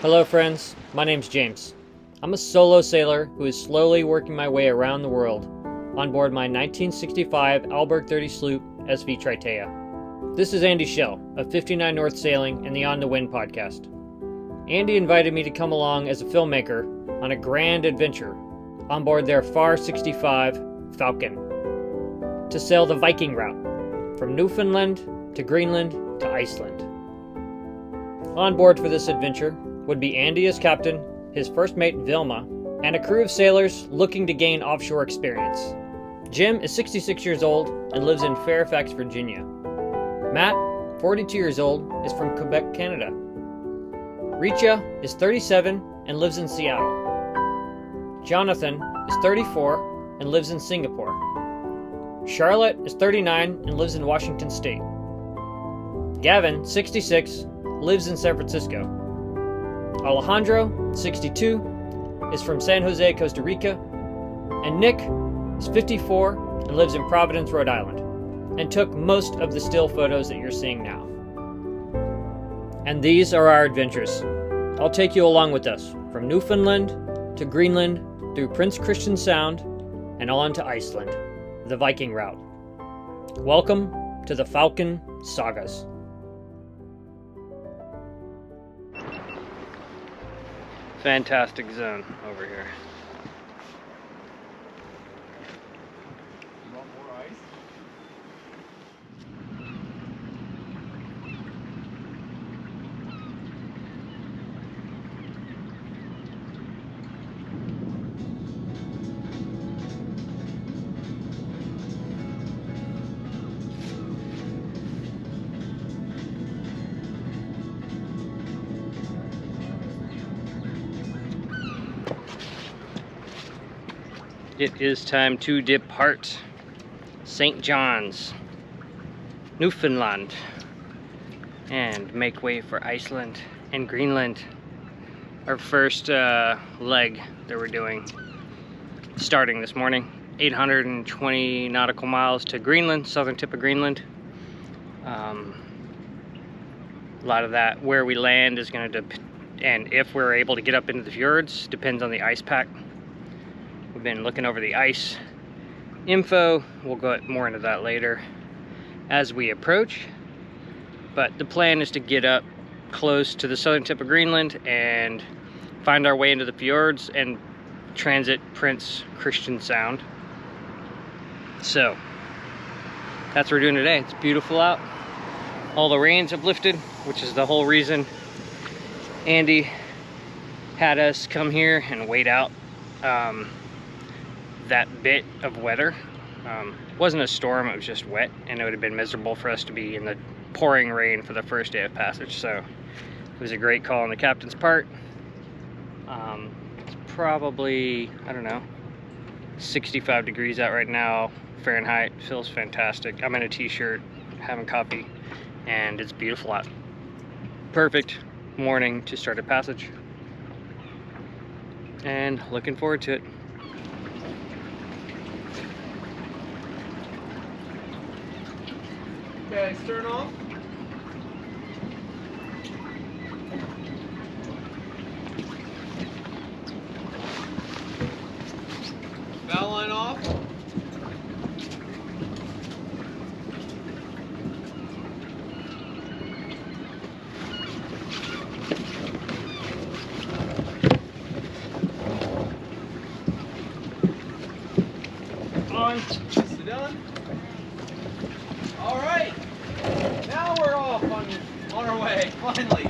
Hello friends, my name's James. I'm a solo sailor who is slowly working my way around the world on board my 1965 Alberg 30 sloop SV Triteia. This is Andy Schell of 59 North Sailing and the On the Wind podcast. Andy invited me to come along as a filmmaker on a grand adventure on board their Farr 65 Falken to sail the Viking Route from Newfoundland to Greenland to Iceland. On board for this adventure would be Andy as captain, his first mate Vilma, and a crew of sailors looking to gain offshore experience. Jim is 66 years old and lives in Fairfax, Virginia. Matt, 42 years old, is from Quebec, Canada. Richa is 37 and lives in Seattle. Johnathan is 34 and lives in Singapore. Charlotte is 39 and lives in Washington State. Gavin, 66, lives in San Francisco. Alejandro, 62, is from San Jose, Costa Rica. And Nick is 54 and lives in Providence, Rhode Island, and took most of the still photos that you're seeing now. And these are our adventures. I'll take you along with us from Newfoundland to Greenland through Prince Christian Sound and on to Iceland, the Viking Route. Welcome to the Falken Sagas. Fantastic zone over here. You want more ice? It is time to depart St. John's, Newfoundland, and make way for Iceland and Greenland. Our first leg that we're doing, starting this morning. 820 nautical miles to Greenland, southern tip of Greenland. A lot of that, where we land, is going to and if we're able to get up into the fjords, depends on the ice pack. We've been looking over the ice info. We'll go more into that later as we approach. But the plan is to get up close to the southern tip of Greenland and find our way into the fjords and transit Prince Christian Sound. So that's what we're doing today. It's beautiful out. All the rains have lifted, which is the whole reason Andy had us come here and wait out that bit of weather. Wasn't a storm, it was just wet, and it would have been miserable for us to be in the pouring rain for the first day of passage. So it was a great call on the captain's part. It's probably, I don't know, 65 degrees out right now, Fahrenheit. Feels fantastic. I'm in a t-shirt, having coffee, and it's beautiful out. Perfect morning to start a passage, and looking forward to it. Okay, stern off. Bow line off. On. Sit down. All right. Now we're off on our way, finally.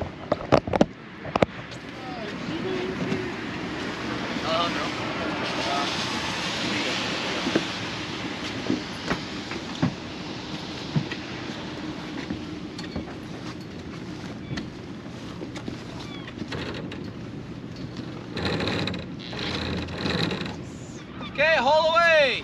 Okay, haul away.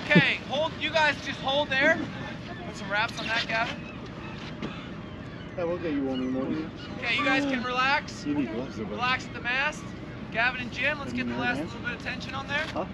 Okay, hold. You guys just hold there. Put some wraps on that, Gavin. Yeah, we'll get you one in the morning. Okay, you guys can relax. You need gloves, though, bro. Relax at the mast. Gavin and Jim, let's get the last little bit of tension on there. Huh?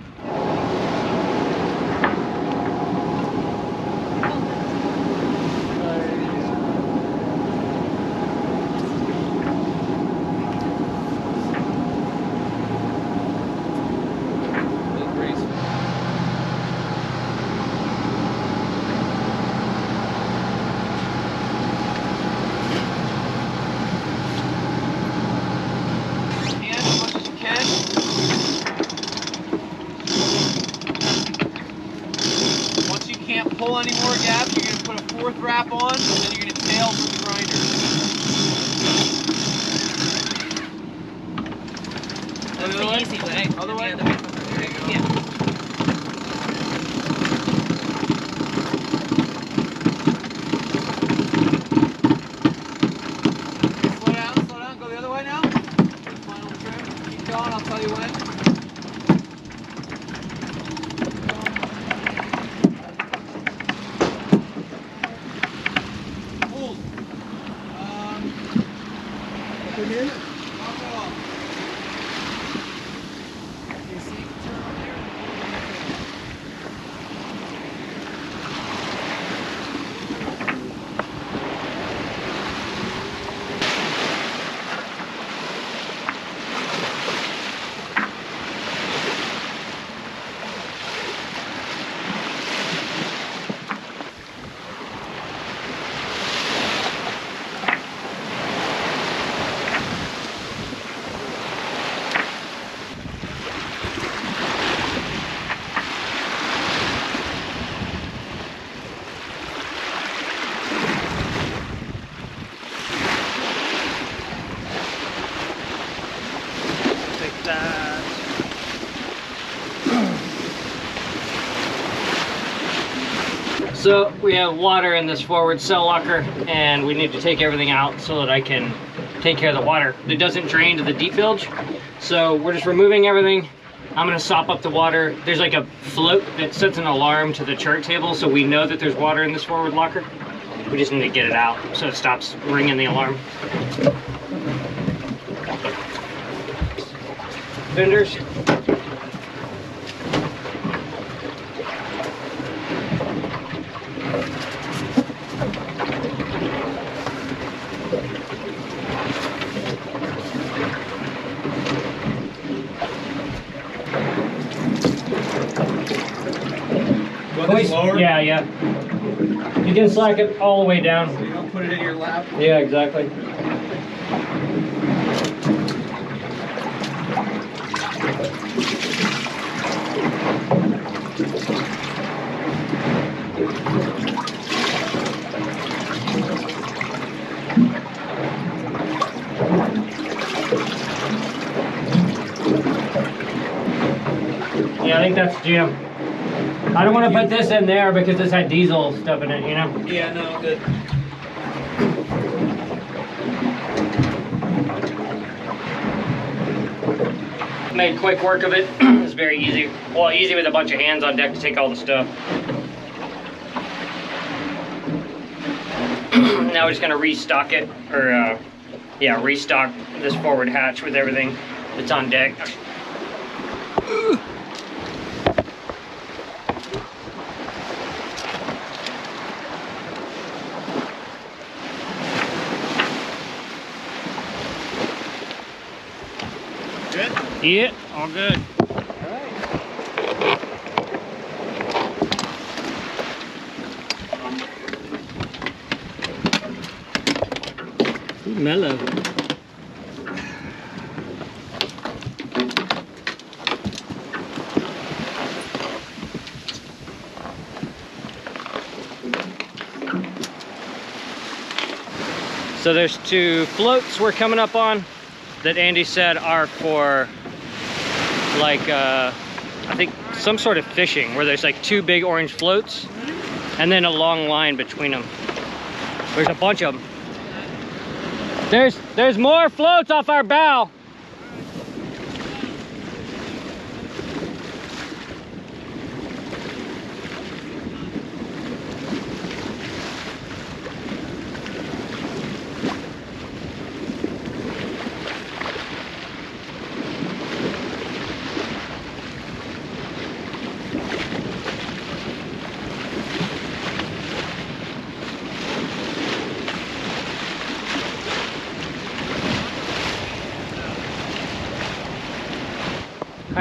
Pull any more, Gavin, you're going to put a fourth wrap on, and then you're going to tail from the grinder. That's the easy way. Other way? There you go. Yeah. Slow down, go the other way now. Final trim. Keep going, I'll tell you when. So we have water in this forward cell locker, and we need to take everything out so that I can take care of the water. It doesn't drain to the deep bilge, so we're just removing everything. I'm gonna sop up the water. There's like a float that sets an alarm to the chart table, so we know that there's water in this forward locker. We just need to get it out so it stops ringing the alarm. Fenders. Yeah, yeah. You can slack it all the way down. So you don't put it in your lap. Yeah, exactly. Yeah, I think that's Jim. I don't want to put this in there because this had diesel stuff in it, you know? Yeah, no, good. Made quick work of it. It's very easy. Well, easy with a bunch of hands on deck to take all the stuff. Now we're just gonna restock it, or yeah, restock this forward hatch with everything that's on deck. Good? Yeah, all good. Ooh, mellow. So there's two floats we're coming up on that Andy said are for like I think some sort of fishing, where there's like two big orange floats and then a long line between them. There's a bunch of them. There's more floats off our bow.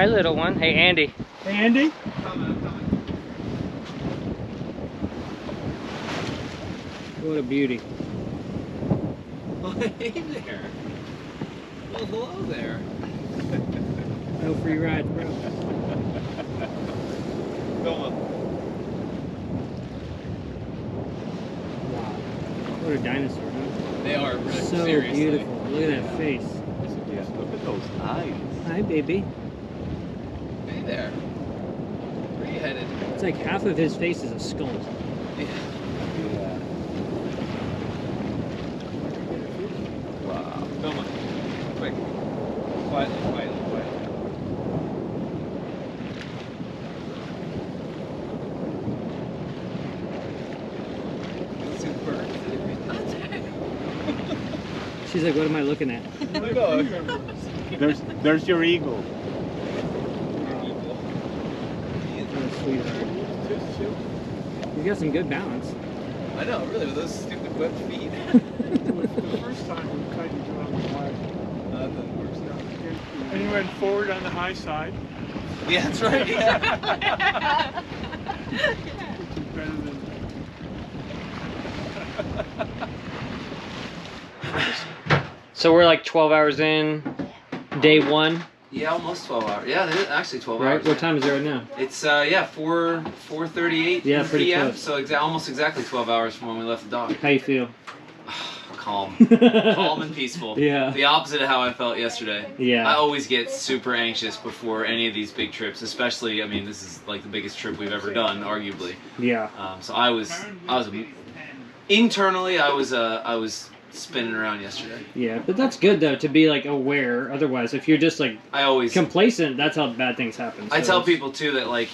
Hi, little one. Hey, Andy. Hey, Andy. I'm coming. What a beauty. Oh, hey there. Well, hello there. No free rides, bro. Vilma. Wow. What a dinosaur, huh? They are really So seriously. beautiful. Look at that face. Yeah, look at those eyes. Hi, baby. Hey there. Where are you headed? It's like half of his face is a skull. Yeah. Yeah. Wow. Vilma. Quick. Quietly. See the bird? She's like, what am I looking at? There's your eagle. What a sweetheart. You got some good balance. I know, really, with those stupid webbed feet. The first time we tried to do it on the wire. That doesn't work now. And you went forward on the high side. Yeah, that's right. Which is better than... So we're like 12 hours in, day one, Yeah, almost 12 hours. Yeah, it is actually 12 right? hours. What time is it right now? It's 4:38 Yeah, pretty p.m. close. So almost exactly 12 hours from when we left the dock. How you feel? Calm, calm and peaceful. Yeah. The opposite of how I felt yesterday. Yeah. I always get super anxious before any of these big trips, especially. I mean, this is like the biggest trip we've ever done, arguably. Yeah. So I was internally, I was spinning around yesterday. Yeah, but that's good though to be like aware. Otherwise, if you're just like I always complacent, that's how bad things happen. I So tell it's- people too that like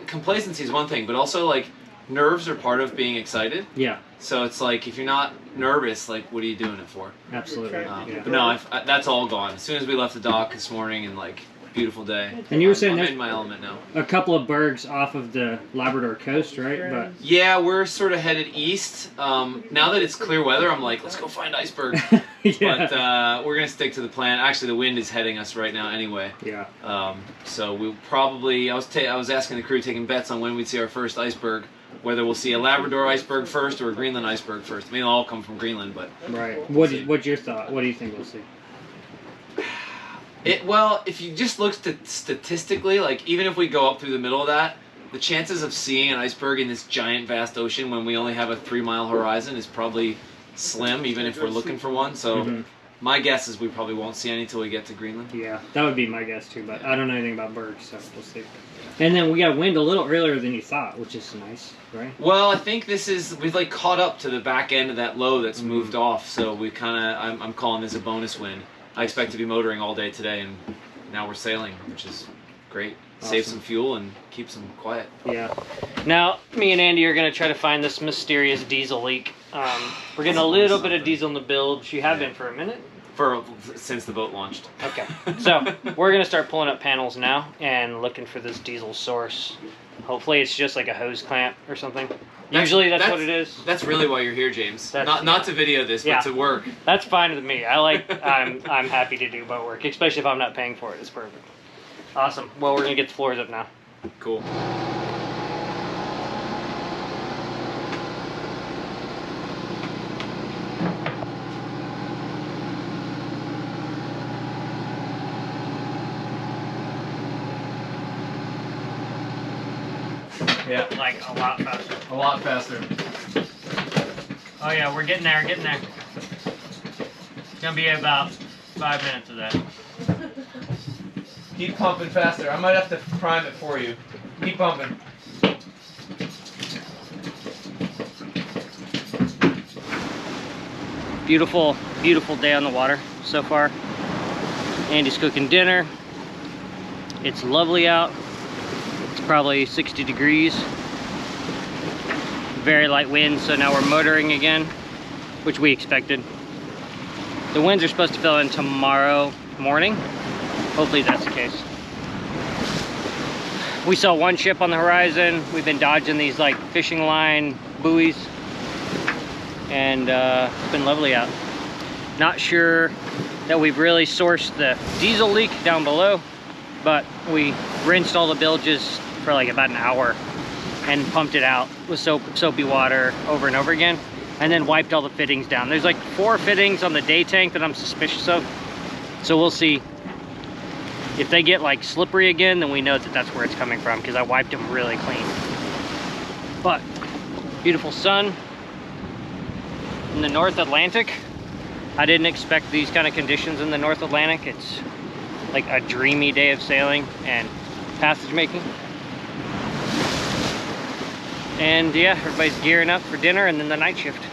complacency is one thing, but also like nerves are part of being excited. Yeah, So it's like if you're not nervous, like what are you doing it for? absolutely. But no, that's all gone. As soon as we left the dock this morning, and like beautiful day. And you were saying I'm there's in my element now. a couple of bergs off of the Labrador coast, right? But Yeah, we're sort of headed east. Now that it's clear weather, I'm like, let's go find iceberg. yeah, But we're gonna stick to the plan. Actually, the wind is heading us right now anyway. yeah. So we'll probably. I was asking the crew, taking bets on when we'd see our first iceberg. Whether we'll see a Labrador iceberg first or a Greenland iceberg first. I mean, they'll all come from Greenland, but Right. What's your thought? What do you think we'll see? well, if you just look statistically, like even if we go up through the middle of that, the chances of seeing an iceberg in this giant, vast ocean when we only have a 3-mile horizon is probably slim, even if we're looking for one. So Mhm. my guess is we probably won't see any until we get to Greenland. Yeah, that would be my guess too. But I don't know anything about bergs, so we'll see. And then we got wind a little earlier than you thought, which is nice, right? Well, I think we've like caught up to the back end of that low that's moved off. So we I'm calling this a bonus wind. I expect to be motoring all day today, and now we're sailing, which is great. Save Awesome. some fuel and keep some quiet. Yeah. Now, me and Andy are going to try to find this mysterious diesel leak. We're getting a little bit of diesel in the bilge. You have been for a minute? Since the boat launched. Okay. So, we're going to start pulling up panels now and looking for this diesel source. Hopefully it's just like a hose clamp or something. Usually that's what it is. That's really why you're here, James. Not to video this, Yeah. but to work. That's fine with me. I'm happy to do boat work, especially if I'm not paying for it. It's perfect. Awesome. Well, we're going to get the floors up now. Cool. Yeah, Like a lot faster. a lot faster. Oh yeah, we're getting there, getting there. It's gonna be about 5 minutes of that. Keep pumping faster. I might have to prime it for you. Keep pumping. Beautiful, beautiful day on the water so far. Andy's cooking dinner. It's lovely out. It's probably 60 degrees. Very light wind, so now we're motoring again, which we expected. The winds are supposed to fill in tomorrow morning. Hopefully that's the case. We saw one ship on the horizon. We've been dodging these like fishing line buoys. And it's been lovely out. Not sure that we've really sourced the diesel leak down below. but we rinsed all the bilges for like about an hour and pumped it out with soapy water over and over again, and then wiped all the fittings down. There's like 4 fittings on the day tank that I'm suspicious of, so we'll see. If they get like slippery again, then we know that that's where it's coming from, because I wiped them really clean. But beautiful sun in the North Atlantic. I didn't expect these kind of conditions in the North Atlantic. It's like a dreamy day of sailing and passage making. And yeah, everybody's gearing up for dinner and then the night shift.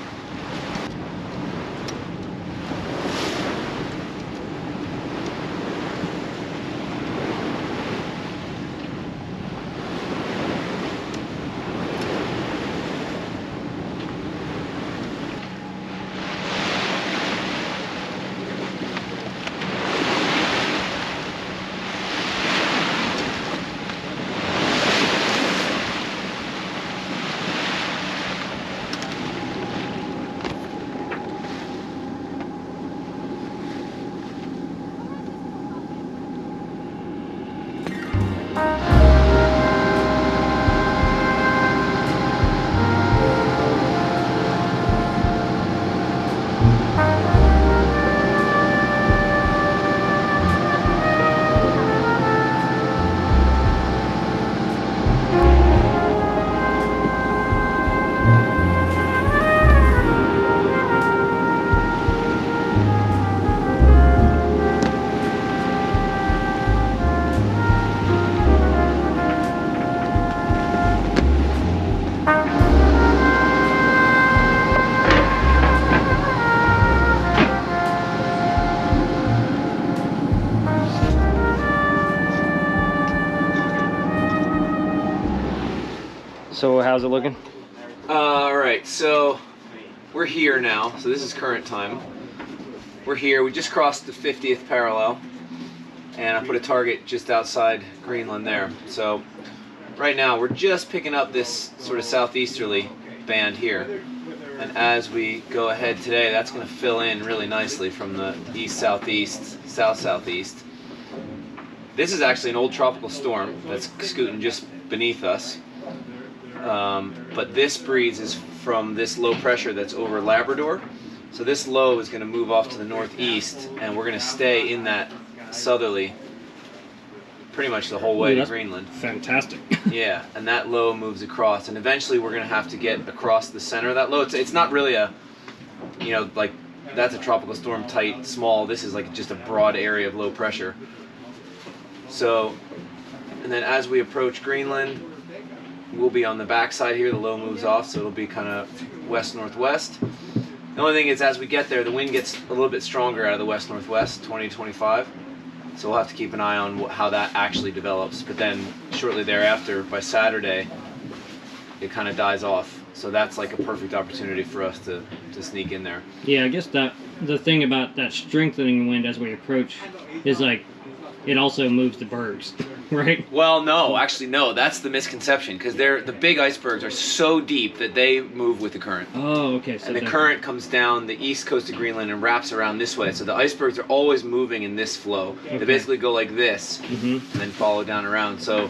So how's it looking? Alright, so we're here now. So this is current time. We're here. We just crossed the 50th parallel. And I put a target just outside Greenland there. So right now we're just picking up this sort of southeasterly band here. And as we go ahead today, that's going to fill in really nicely from the east-southeast, south-southeast. This is actually an old tropical storm that's scooting just beneath us. But this breeze is from this low pressure that's over Labrador. So this low is going to move off to the northeast, and we're going to stay in that southerly pretty much the whole way to Greenland. Fantastic. Yeah, and that low moves across, and eventually we're going to have to get across the center of that low. It's not really a, you know, like that's a tropical storm tight, small. This is like just a broad area of low pressure. So, and then as we approach Greenland, we'll be on the backside here. The low moves off, so it'll be kind of west-northwest. The only thing is, as we get there, the wind gets a little bit stronger out of the west-northwest, 20 to 25. So we'll have to keep an eye on how that actually develops. But then shortly thereafter, by Saturday, it kind of dies off. So that's like a perfect opportunity for us to sneak in there. Yeah, I guess that the thing about that strengthening wind as we approach is like it also moves the bergs, right? Well, no, actually no. That's the misconception, because the big icebergs are so deep that they move with the current. Oh, okay. So and the current comes down the east coast of Greenland and wraps around this way. So the icebergs are always moving in this flow. Okay. They basically go like this and then follow down around. So,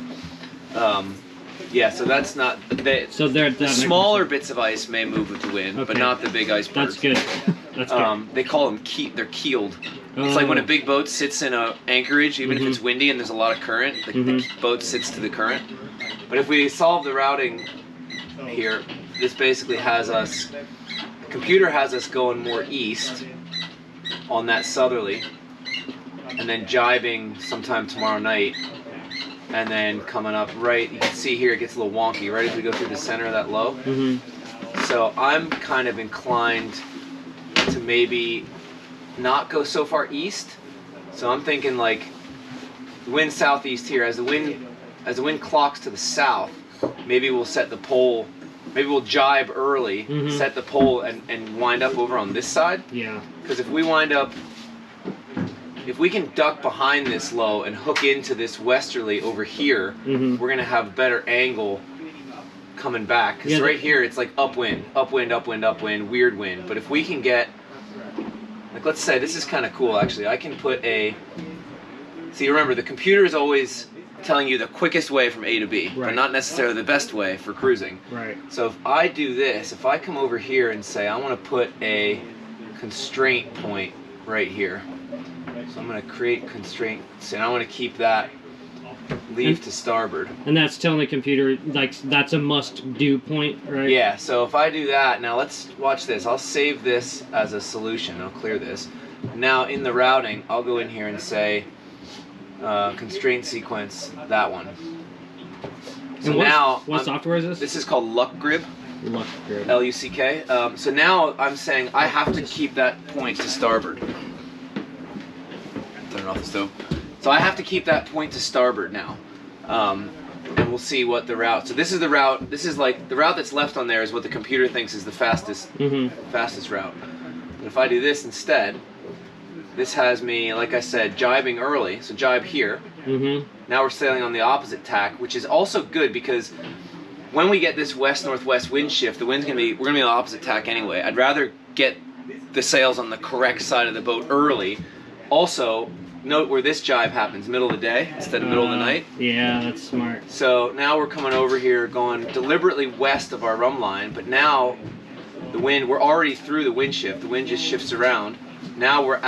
yeah, so that's not... so the smaller bits of ice may move with the wind, but not the big icebergs. That's good. That's good. They call them they're keeled. It's like when a big boat sits in a anchorage, even if it's windy and there's a lot of current, the boat sits to the current. But if we solve the routing here, this basically has us, the computer has us going more east on that southerly, and then jibing sometime tomorrow night, and then coming up right, you can see here it gets a little wonky, right as we go through the center of that low. So I'm kind of inclined to maybe not go so far east. So I'm thinking like wind southeast here. As the wind clocks to the south, maybe we'll set the pole, maybe we'll jibe early, set the pole and wind up over on this side. Yeah. Because if we wind up, if we can duck behind this low and hook into this westerly over here, we're gonna have a better angle coming back. Because right here it's like upwind, upwind, upwind, upwind, weird wind. But if we can get, like let's say, this is kind of cool actually, I can put a See, remember, the computer is always telling you the quickest way from A to B, Right. but not necessarily the best way for cruising. Right. So if I do this, if I come over here and say I want to put a constraint point right here. So I'm going to create constraints, and I want to keep that leave to starboard. And that's telling the computer, like, that's a must-do point, right? Yeah, so if I do that, now let's watch this. I'll save this as a solution. I'll clear this. Now in the routing, I'll go in here and say constraint sequence, that one. So And now, what software is this? This is called LuckGrib. LuckGrib. L-U-C-K. So now I'm saying I have to keep that point to starboard. Turn it off the stove. So I have to keep that point to starboard now. And we'll see what the route. So this is the route. This is like the route that's left on there is what the computer thinks is the fastest route. But if I do this instead, this has me, like I said, jibing early. So jibe here. Now we're sailing on the opposite tack, which is also good because when we get this west-northwest wind shift, the wind's we're gonna be on the opposite tack anyway. I'd rather get the sails on the correct side of the boat early. Also, note where this jibe happens, middle of the day instead of middle of the night. Yeah, that's smart. So now we're coming over here, going deliberately west of our rum line, but now the wind, we're already through the wind shift. The wind just shifts around. Now we're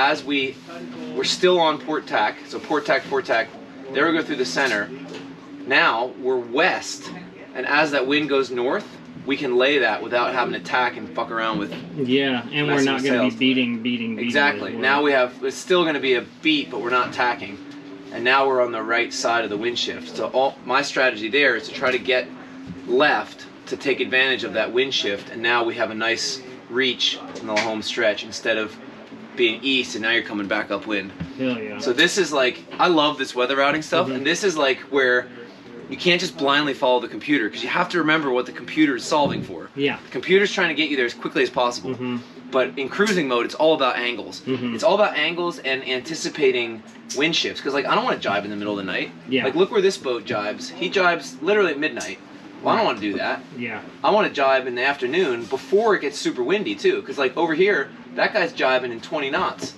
still on port tack, so port tack, there we go through the center. Now we're west, and as that wind goes north, we can lay that without having to tack and fuck around with. Yeah, and we're not going to be beating. Exactly. Now it's still going to be a beat, but we're not tacking. And now we're on the right side of the wind shift. So my strategy there is to try to get left to take advantage of that wind shift, and now we have a nice reach in the home stretch instead of being east, and now you're coming back upwind. Hell yeah. So this is like, I love this weather routing stuff, and this is like where you can't just blindly follow the computer, because you have to remember what the computer is solving for. Yeah. The computer's trying to get you there as quickly as possible. But in cruising mode, it's all about angles. It's all about angles and anticipating wind shifts, because like I don't want to jibe in the middle of the night. Yeah. Like look where this boat jibes. He jibes literally at midnight. Well, I don't want to do that. Yeah. I want to jibe in the afternoon before it gets super windy too, because like over here, that guy's jibing in 20 knots.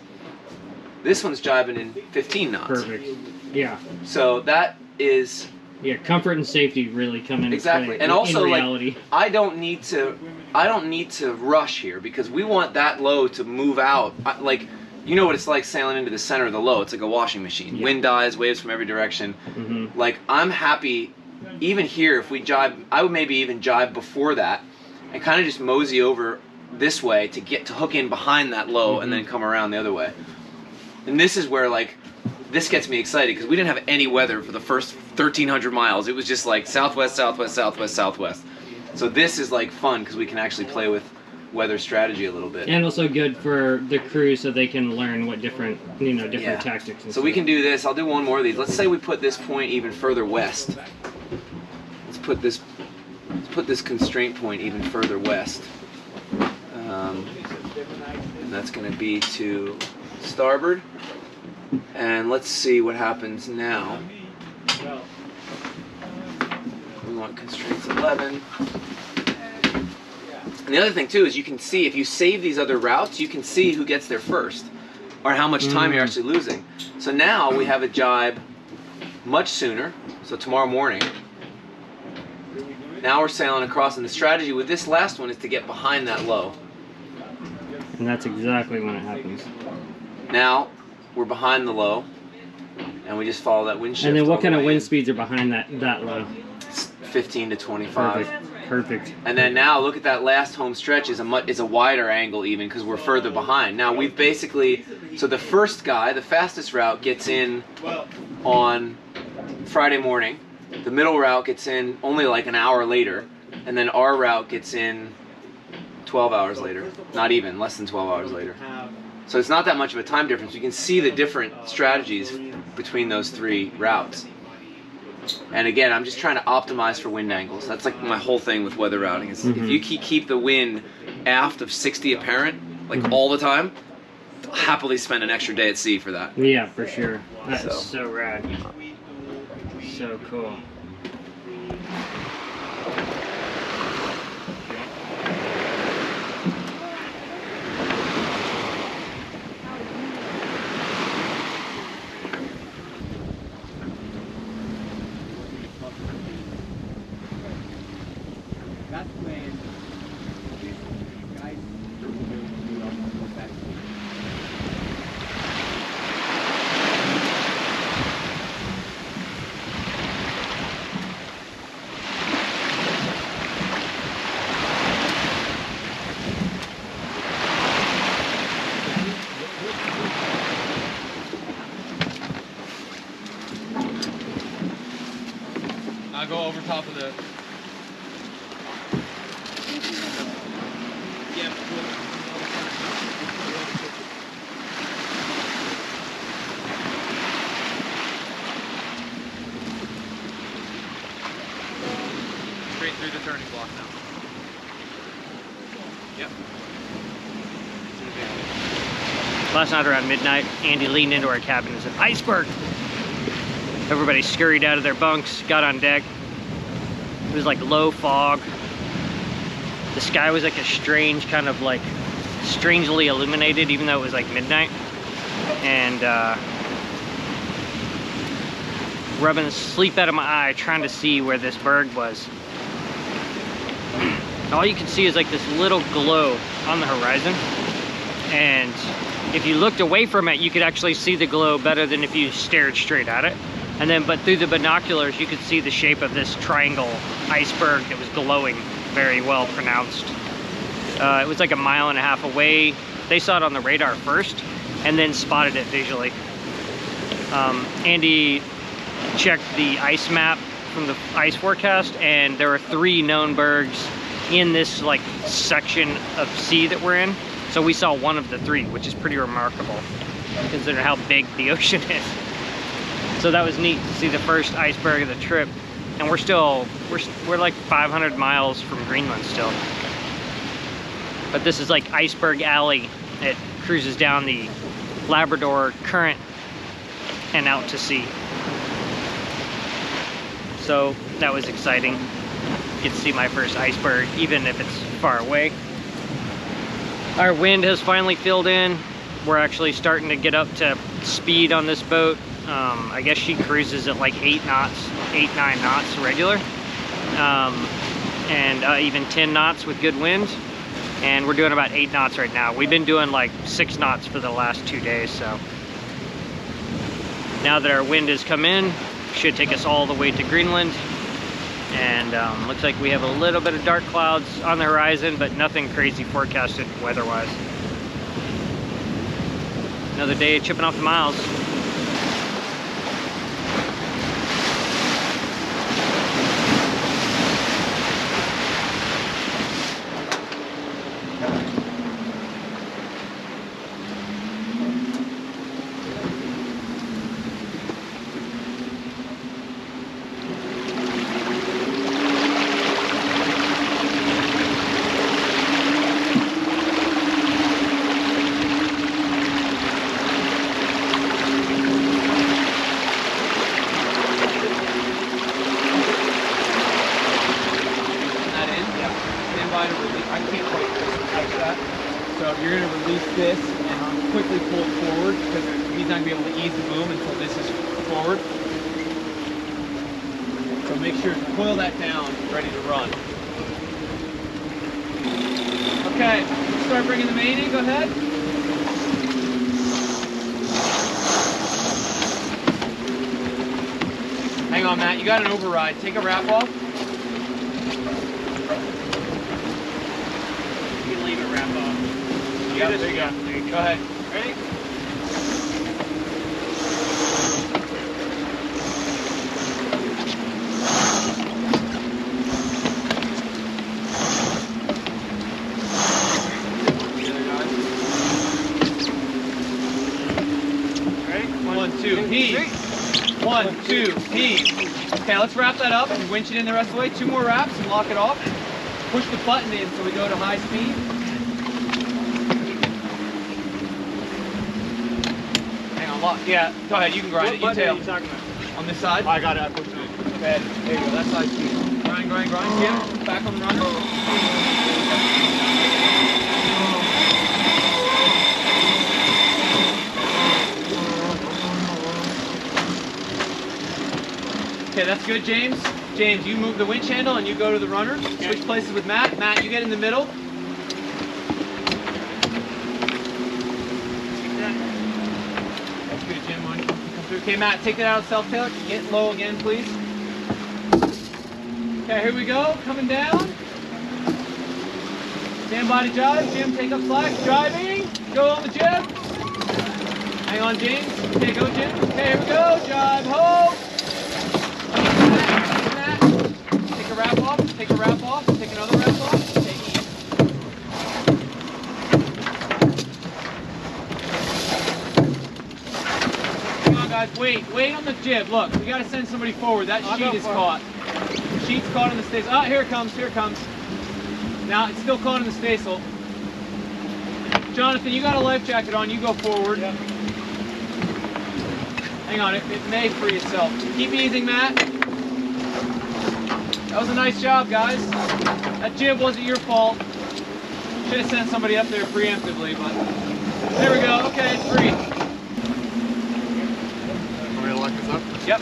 This one's jibing in 15 knots. Perfect. Yeah. So that is... Yeah, comfort and safety really come into exactly. play And also, in reality. like, I don't need to rush here, because we want that low to move out. Like, you know what it's like sailing into the center of the low. It's like a washing machine. Yeah. Wind dies, waves from every direction. Like, I'm happy, even here, if we jibe, I would maybe even jibe before that and kind of just mosey over this way to hook in behind that low and then come around the other way. And this is where, like, this gets me excited, because we didn't have any weather for the first 1,300 miles. It was just like southwest, southwest, southwest, southwest. So this is like fun, because we can actually play with weather strategy a little bit. And also good for the crew, so they can learn what different tactics. And so we can do this. I'll do one more of these. Let's say we put this point even further west. Let's put this constraint point even further west. And that's going to be to starboard. And let's see what happens now. We want constraints 11. And the other thing too is you can see, if you save these other routes, you can see who gets there first, or how much time you're actually losing. So now we have a jibe much sooner, so tomorrow morning. Now we're sailing across, and the strategy with this last one is to get behind that low. And that's exactly when it happens. Now we're behind the low, and we just follow that wind shift. And then what all kind the of way wind in. speeds are behind that low? 15 to 25. Perfect. And then now look at that last home stretch is a wider angle even, because we're further behind. Now we've basically, so the first guy, the fastest route, gets in on Friday morning. The middle route gets in only like an hour later, and then our route gets in 12 hours later. Not even, less than 12 hours later. So it's not that much of a time difference. You can see the different strategies between those three routes. And again, I'm just trying to optimize for wind angles. That's like my whole thing with weather routing. Is if you keep the wind aft of 60 apparent, like all the time, I'll happily spend an extra day at sea for that. Yeah, for sure. That's so rad. So cool. That's when guys go back to I'll go over top of the. Yeah. Straight through the turning block now. Yep. Last night around midnight, Andy leaned into our cabin and said, "Iceberg!" Everybody scurried out of their bunks, got on deck. It was like low fog. The sky was like a strange kind of like strangely illuminated, even though it was like midnight. And rubbing the sleep out of my eye, trying to see where this berg was. All you could see is like this little glow on the horizon. And if you looked away from it, you could actually see the glow better than if you stared straight at it. And then, but through the binoculars, you could see the shape of this triangle iceberg that was glowing, very well pronounced. It was like a mile and a half away. They saw it on the radar first, and then spotted it visually. Andy checked the ice map from the ice forecast, and there are 3 known bergs in this like section of sea that we're in. So we saw one of the 3, which is pretty remarkable, considering how big the ocean is. So that was neat to see the first iceberg of the trip. And we're like 500 miles from Greenland still. But this is like Iceberg Alley. It cruises down the Labrador Current and out to sea. So that was exciting. Get to see my first iceberg, even if it's far away. Our wind has finally filled in. We're actually starting to get up to speed on this boat. I guess she cruises at like 8 knots, 8, 9 knots regular. And even 10 knots with good wind. And we're doing about 8 knots right now. We've been doing like 6 knots for the last 2 days, so. Now that our wind has come in, should take us all the way to Greenland. And looks like we have a little bit of dark clouds on the horizon, but nothing crazy forecasted weather-wise. Another day of chipping off the miles. You're going to release this and quickly pull it forward because he's not going to be able to ease the boom until this is forward. So make sure to coil that down, ready to run. Okay, start bringing the main in, go ahead. Hang on, Matt, you got an override. Take a wrap off. You can leave it wrap off. Yep, there you go. Go ahead. Ready? Ready? 1, 2, heave. 1, 2, heave. Okay, let's wrap that up and winch it in the rest of the way. 2 more wraps and lock it off. Push the button in so we go to high speed. Yeah, go ahead, you can grind it. You tail. On this side? I got it, I pushed it in. Okay, there you go, that's high speed. Grind, grind, grind. Yeah, back on the runner. Okay, that's good, James. James, you move the winch handle and you go to the runner. Switch places with Matt. Matt, you get in the middle. That's good, Jim. Come through. Okay, Matt, take it out of self-tailor. Get low again, please. Okay, here we go. Coming down. Stand by to jibe. Jim, take up slack. Jibing. Go on the jib. Hang on, James. Okay, go, Jim. Okay, here we go. Jibe, ho. Take a wrap off. Take a wrap off. Take another wrap off. Take ease. Hang on, guys. Wait on the jib. Look, we got to send somebody forward. That sheet is caught. The sheet's caught in the staysail. Ah, here it comes. Here it comes. Now it's still caught in the staysail. Johnathan, you got a life jacket on. You go forward. Yep. Hang on, it may free itself. Keep easing, Matt. That was a nice job, guys. That jib wasn't your fault. Should have sent somebody up there preemptively, but there we go. Okay, it's free. Want me to lock this up? Yep.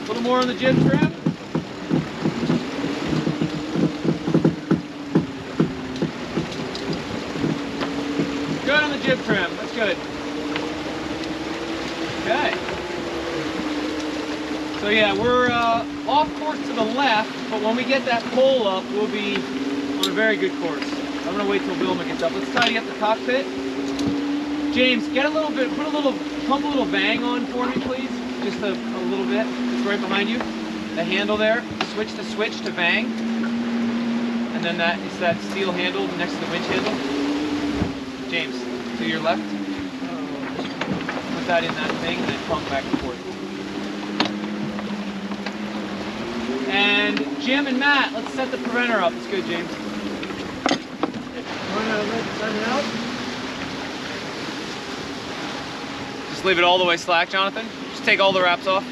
A little more on the jib trim. Good on the jib trim. That's good. Okay. So yeah, we're off course to the left, but when we get that pole up, we'll be on a very good course. I'm gonna wait till Vilma gets up. Let's tidy up the cockpit. James, get a little bit, pump a little bang on for me, please. Just a little bit. It's right behind you. The handle there. Switch to bang. And then it's that steel handle next to the winch handle. James, to your left. Put that in that thing and then pump back and forth. And Jim and Matt, let's set the preventer up. It's good, James. Just leave it all the way slack, Johnathan. Just take all the wraps off.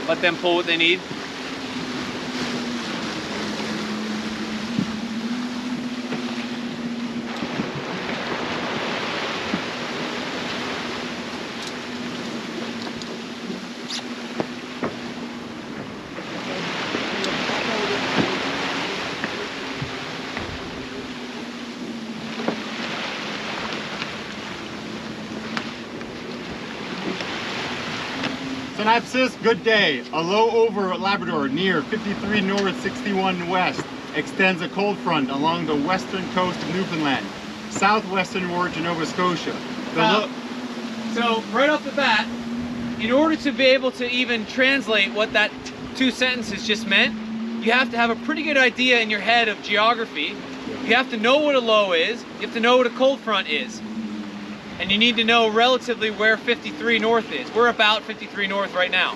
Let them pull what they need. Synopsis, good day. A low over Labrador near 53 north, 61 west extends a cold front along the western coast of Newfoundland, southwesternward to Nova Scotia. So right off the bat, in order to be able to even translate what that two sentences just meant, you have to have a pretty good idea in your head of geography. You have to know what a low is, you have to know what a cold front is. And you need to know relatively where 53 north is. We're about 53 north right now.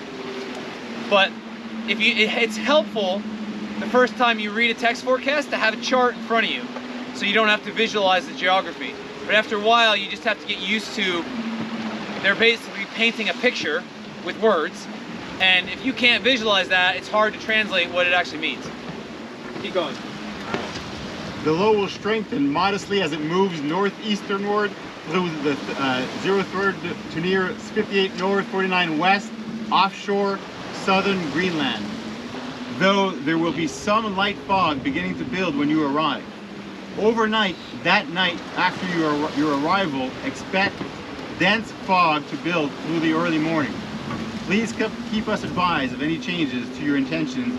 But it's helpful the first time you read a text forecast to have a chart in front of you, so you don't have to visualize the geography. But after a while, you just have to get used to, they're basically painting a picture with words, and if you can't visualize that, it's hard to translate what it actually means. Keep going. The low will strengthen modestly as it moves northeasternward through the 03rd to near 58 north, 49 west, offshore Southern Greenland. Though there will be some light fog beginning to build when you arrive. Overnight, that night after your arrival, expect dense fog to build through the early morning. Please keep us advised of any changes to your intentions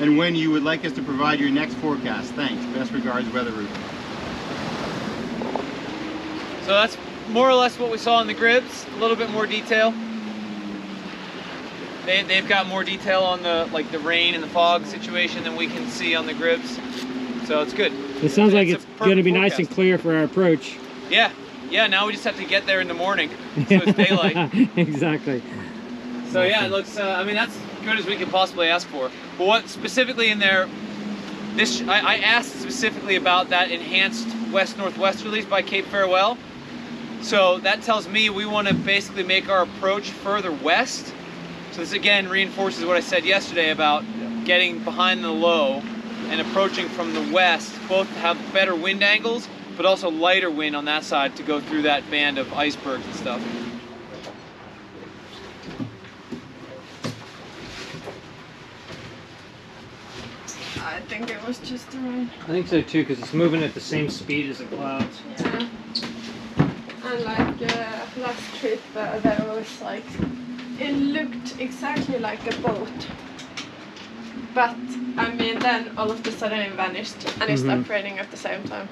and when you would like us to provide your next forecast. Thanks. Best regards, Weather Route. So that's more or less what we saw in the grids, a little bit more detail. They've got more detail on the rain and the fog situation than we can see on the grids. So it's good. It sounds like it's going to be nice and clear for our approach. Yeah, now we just have to get there in the morning, so it's daylight. Exactly. So yeah, it looks, I mean, that's good as we could possibly ask for. But what specifically in there, I asked specifically about that enhanced west-northwesterlies by Cape Farewell. So that tells me we want to basically make our approach further west. So this again reinforces what I said yesterday about getting behind the low and approaching from the west, both to have better wind angles, but also lighter wind on that side to go through that band of icebergs and stuff. I think it was just the rain. I think so too, because it's moving at the same speed as the clouds. Yeah. And like last trip, there was like, it looked exactly like a boat. But, I mean, then all of a sudden it vanished and it stopped raining at the same time.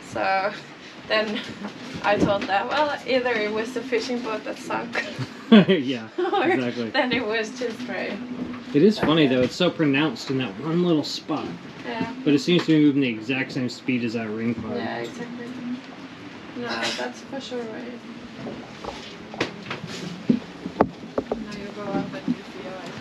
So then I told them, well, either it was the fishing boat that sunk. Yeah, or exactly. then it was just rain. It is funny though, it's so pronounced in that one little spot. Yeah. But it seems to be moving the exact same speed as that ring cloud. Yeah, exactly. No, that's for sure rain. Now you go up and you feel it.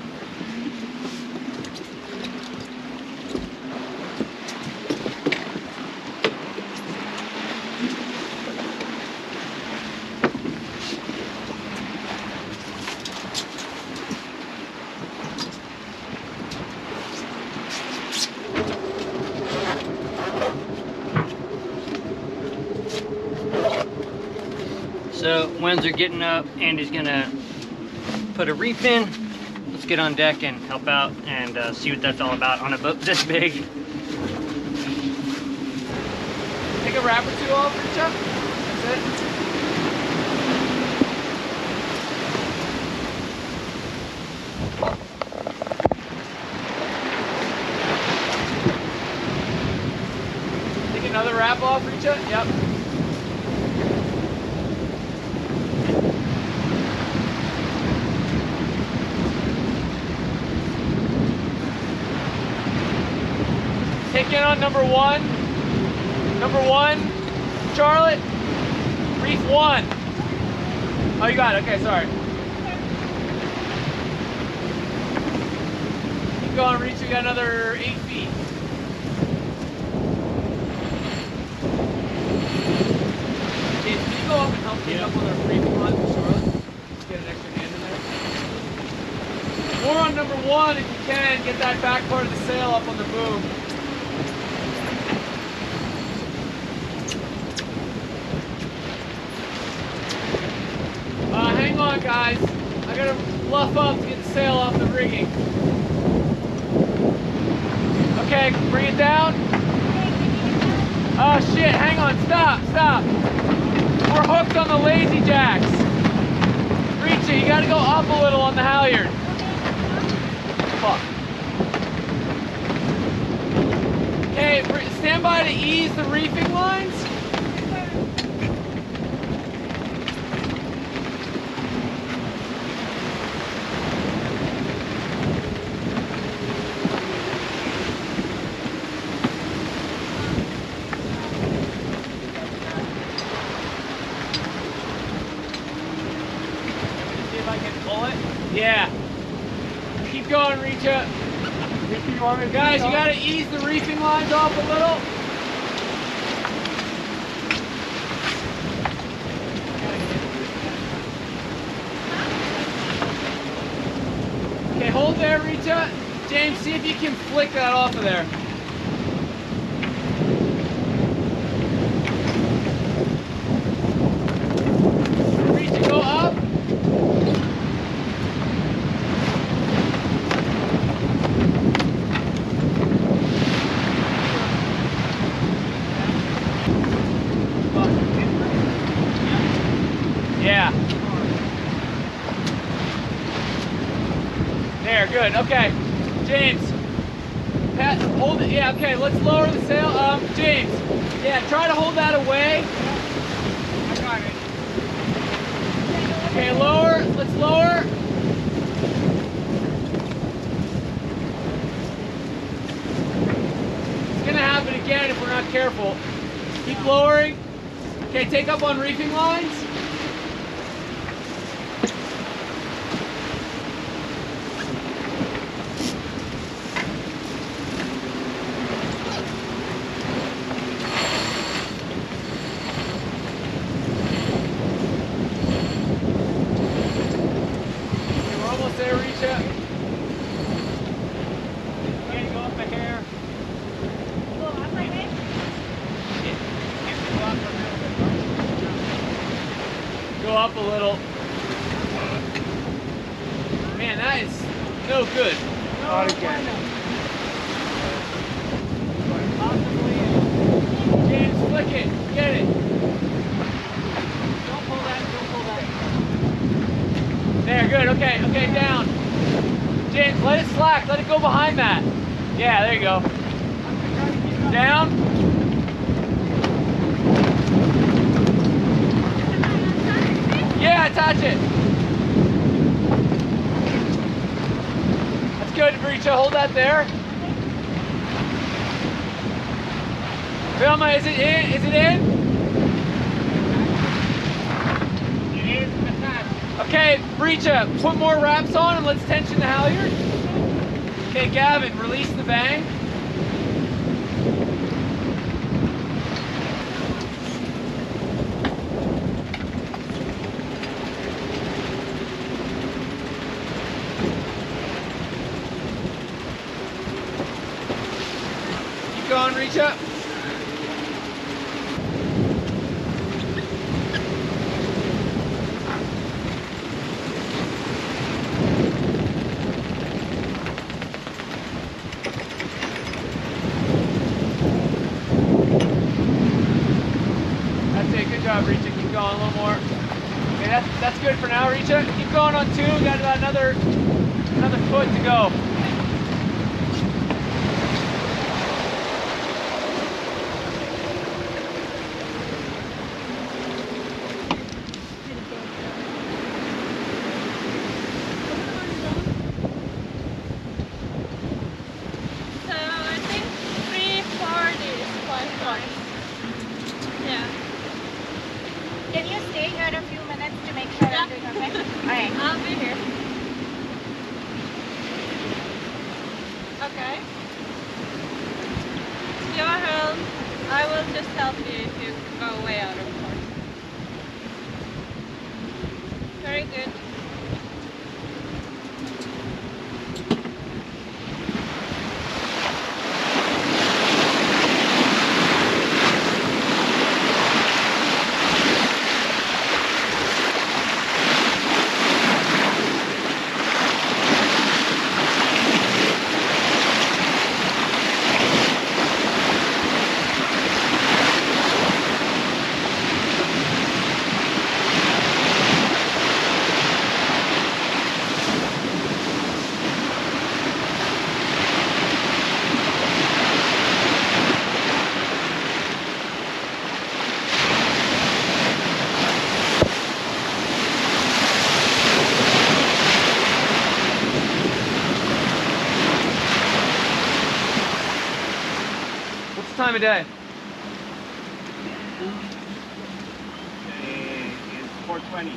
So winds are getting up. Andy's gonna put a reef in. Let's get on deck and help out and see what that's all about on a boat this big. Take a wrap or two off, Richa. That's it. Take another wrap off, Richa. Yep. Take in on number one. Number one, Charlotte. Reef one. Oh, you got it. Okay, sorry. Keep going, Reach. We got another 8 feet. James, can you go up and help clean up on our reefing line for Charlotte? Just get an extra hand in there. More on number one if you can. Get that back part of the sail up on the boom. Hang on, guys. I gotta luff up to get the sail off the rigging. Okay, bring it down. Oh shit, hang on, stop. We're hooked on the lazy jacks. Richa, you gotta go up a little on the halyard. Fuck. Okay, stand by to ease the reefing lines. Yeah. Keep going, Richa. Guys, you gotta ease the reefing lines off a little. Okay, hold there, Richa. James, see if you can flick that off of there. Richa, go up. Yeah. There, good. Okay. James. Pat, hold it. Yeah, okay, let's lower the sail. James. Yeah, try to hold that away. I got it. Okay, lower. Let's lower. It's gonna happen again if we're not careful. Keep lowering. Okay, take up on reefing lines. Up a little. Man, that is no good. Not again. Flick it. Get it. Don't pull that. There, good. Okay, down. James, let it slack. Let it go behind that. Yeah, there you go. Down. Yeah, attach it. That's good, Richa. Hold that there. Vilma, is it in? Is it in? It is attached. Okay, Richa, put more wraps on and let's tension the halyard. Okay, Gavin, release the bang. Keep going, Richa. Richa, keep going a little more. Okay, that's good for now, Richa. Keep going on 2. Got about another foot to go. So I think 340 is quite nice. Yeah. Can you stay here a few minutes to make sure I'm doing okay? Alright. I'll be here. Okay. Your helm. I will just help you if you go way out of course. Very good. Time of day? It's 4:20.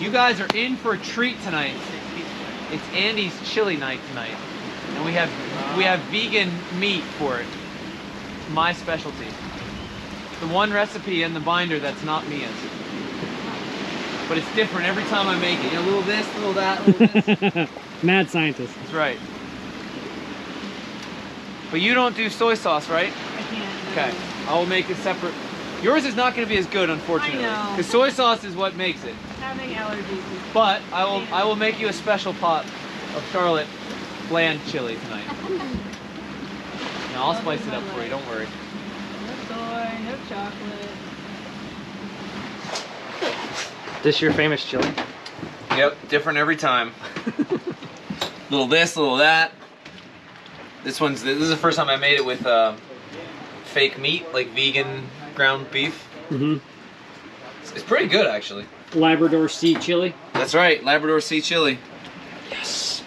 You guys are in for a treat tonight. It's Andy's chili night tonight, and we have vegan meat for it. My specialty. The one recipe in the binder that's not Mia's, but it's different every time I make it. You know, a little this, a little that, a little this. Mad scientist. That's right. But you don't do soy sauce, right? I can't. Okay, I will make it separate. Yours is not going to be as good, unfortunately. I know. Because soy sauce is what makes it. Having allergies is But I will make you a special pot of Charlotte bland chili tonight. No, I'll spice it up for you. Don't worry. no soy, no chocolate. This your famous chili? Yep, different every time. Little this, little that. This is the first time I made it with fake meat, like vegan ground beef. Mm-hmm. It's pretty good, actually. Labrador Sea chili. That's right, Labrador Sea chili. Yes.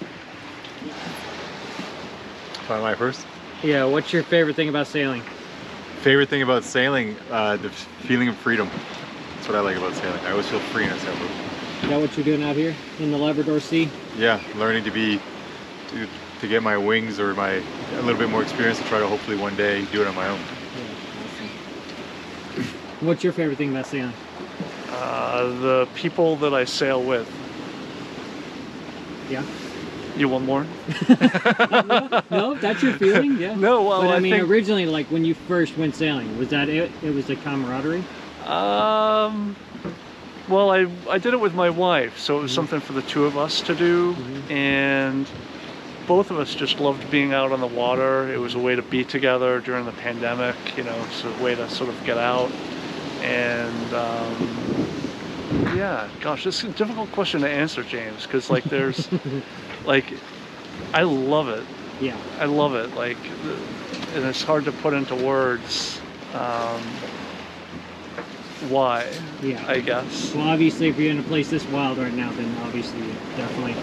Am I first? Yeah, what's your favorite thing about sailing? Favorite thing about sailing, the feeling of freedom. That's what I like about sailing. I always feel free in a sailboat. Is that what you're doing out here in the Labrador Sea? Yeah, learning to get my wings or a little bit more experience to try to hopefully one day do it on my own. What's your favorite thing about sailing? The people that I sail with. Yeah. You want more? No, that's your feeling, yeah. No, well, but I mean, think, originally, like when you first went sailing, was that it? It was the camaraderie. Well, I did it with my wife, so it was something for the two of us to do, and both of us just loved being out on the water. It was a way to be together during the pandemic, you know, it's a way to sort of get out. And yeah, gosh, this is a difficult question to answer, James, because like there's, like, I love it. Yeah. I love it, like, and it's hard to put into words why, I guess. Well, obviously, if you're in a place this wild right now, then obviously you definitely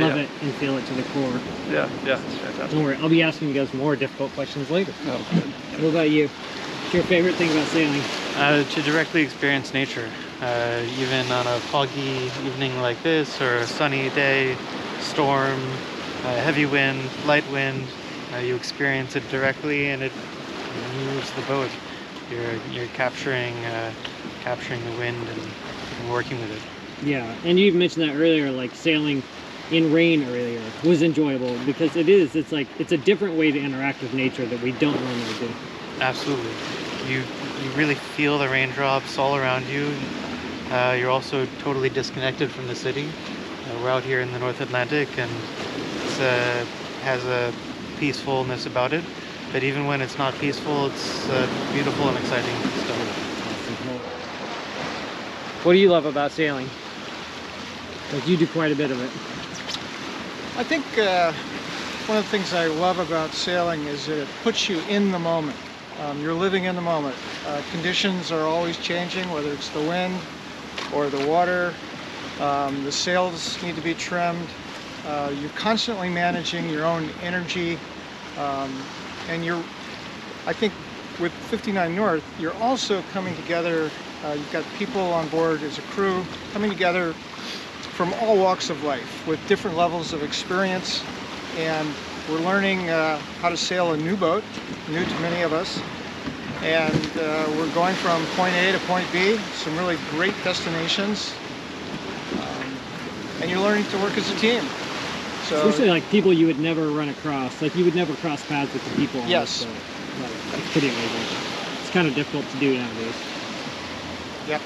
love it and feel it to the core. Yeah, it's fantastic. Don't worry, I'll be asking you guys more difficult questions later. Oh, what about you? What's your favorite thing about sailing? To directly experience nature. Even on a foggy evening like this, or a sunny day, storm, heavy wind, light wind, you experience it directly, and it moves the boat. You're capturing the wind and working with it. Yeah, and you mentioned that earlier, like sailing in rain earlier was enjoyable because it's like it's a different way to interact with nature that we don't normally do. Absolutely. You really feel the raindrops all around you. You're also totally disconnected from the city. We're out here in the North Atlantic, and it has a peacefulness about it. But even when it's not peaceful, it's beautiful and exciting stuff. What do you love about sailing? Like, you do quite a bit of it. I think one of the things I love about sailing is that it puts you in the moment. You're living in the moment. Conditions are always changing, whether it's the wind or the water. The sails need to be trimmed. You're constantly managing your own energy. And I think with 59 North, you're also coming together. You've got people on board as a crew coming together from all walks of life with different levels of experience. And we're learning how to sail a new boat, new to many of us. And we're going from point A to point B, some really great destinations. And you're learning to work as a team. So, especially like people you would never run across, like you would never cross paths with the people on yes. this boat. Like, it's pretty amazing. It's kind of difficult to do nowadays. Yep.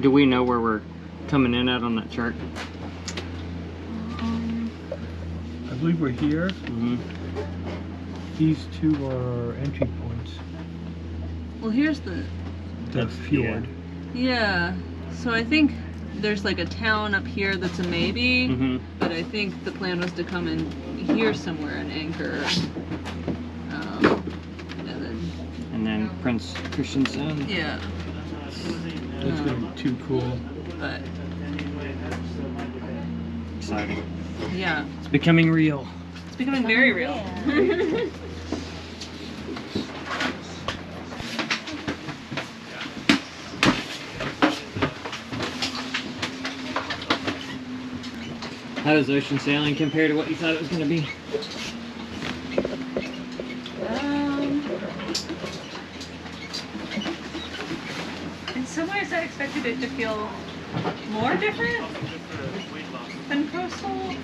Do we know where we're coming in at on that chart? I believe we're here. Mm-hmm. These two are entry points. Well, here's the fjord. Yeah. So I think there's like a town up here that's a maybe, but I think the plan was to come in here somewhere and anchor. And then Prince Christiansen. Yeah. That's going to be too cool. But exciting. Yeah. It's becoming real. It's becoming very real. How does ocean sailing compare to what you thought it was going to be? In some ways, I expected it to feel more different than coastal,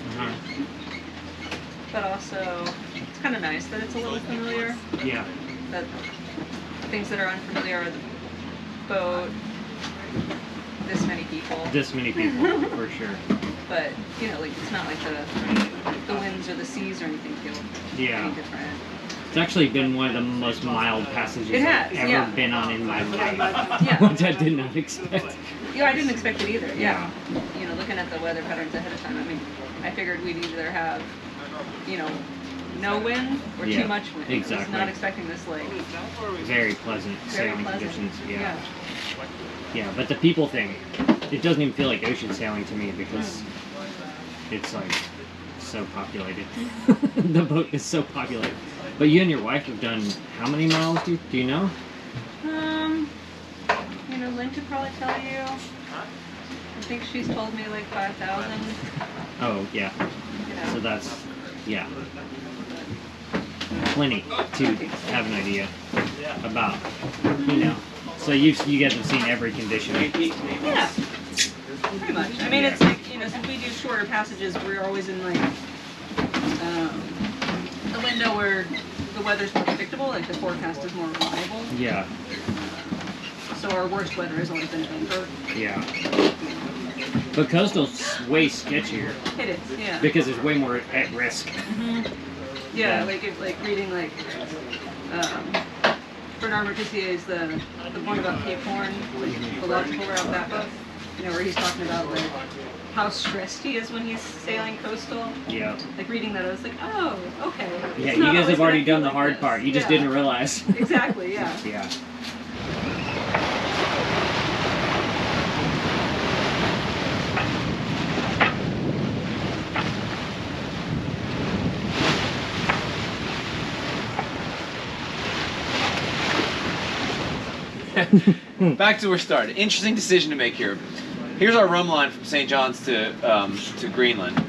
but also it's kind of nice that it's a little familiar. Yeah. That things that are unfamiliar are the boat, this many people. This many people, for sure. But you know, like it's not like the winds or the seas or anything feel any different. It's actually been one of the most mild passages I've ever been on in my life. Which I did not expect. Yeah, I didn't expect it either. Yeah. You know, looking at the weather patterns ahead of time, I mean, I figured we'd either have, you know, no wind or too much wind. Exactly. I was not expecting this like very pleasant sailing conditions. Yeah. Yeah, but the people thing, it doesn't even feel like ocean sailing to me because it's like so populated. The boat is so populated. But you and your wife have done how many miles? Do you know? You know, Lynn could probably tell you. think she's told me like 5,000. Oh, yeah. You know. So that's, yeah. Plenty to have an idea about, you know. So you guys have seen every condition. Yeah. Pretty much. I mean, it's like, you know, since we do shorter passages, we're always in like a window where the weather's more predictable, like the forecast is more reliable. Yeah. So our worst weather has always been at Vancouver. Yeah. But coastal's way sketchier. It is, yeah. Because it's way more at risk. Yeah, like reading like Bernard Mercutier's the one about Cape Horn, like the logical route, that book. You know, where he's talking about like how stressed he is when he's sailing coastal. Yeah. Like reading that, I was like, oh, okay. Yeah, you guys have already done the hard part. You just didn't realize. Exactly, yeah. Yeah. Back to where we started. Interesting decision to make here. Here's our rum line from St. John's to Greenland,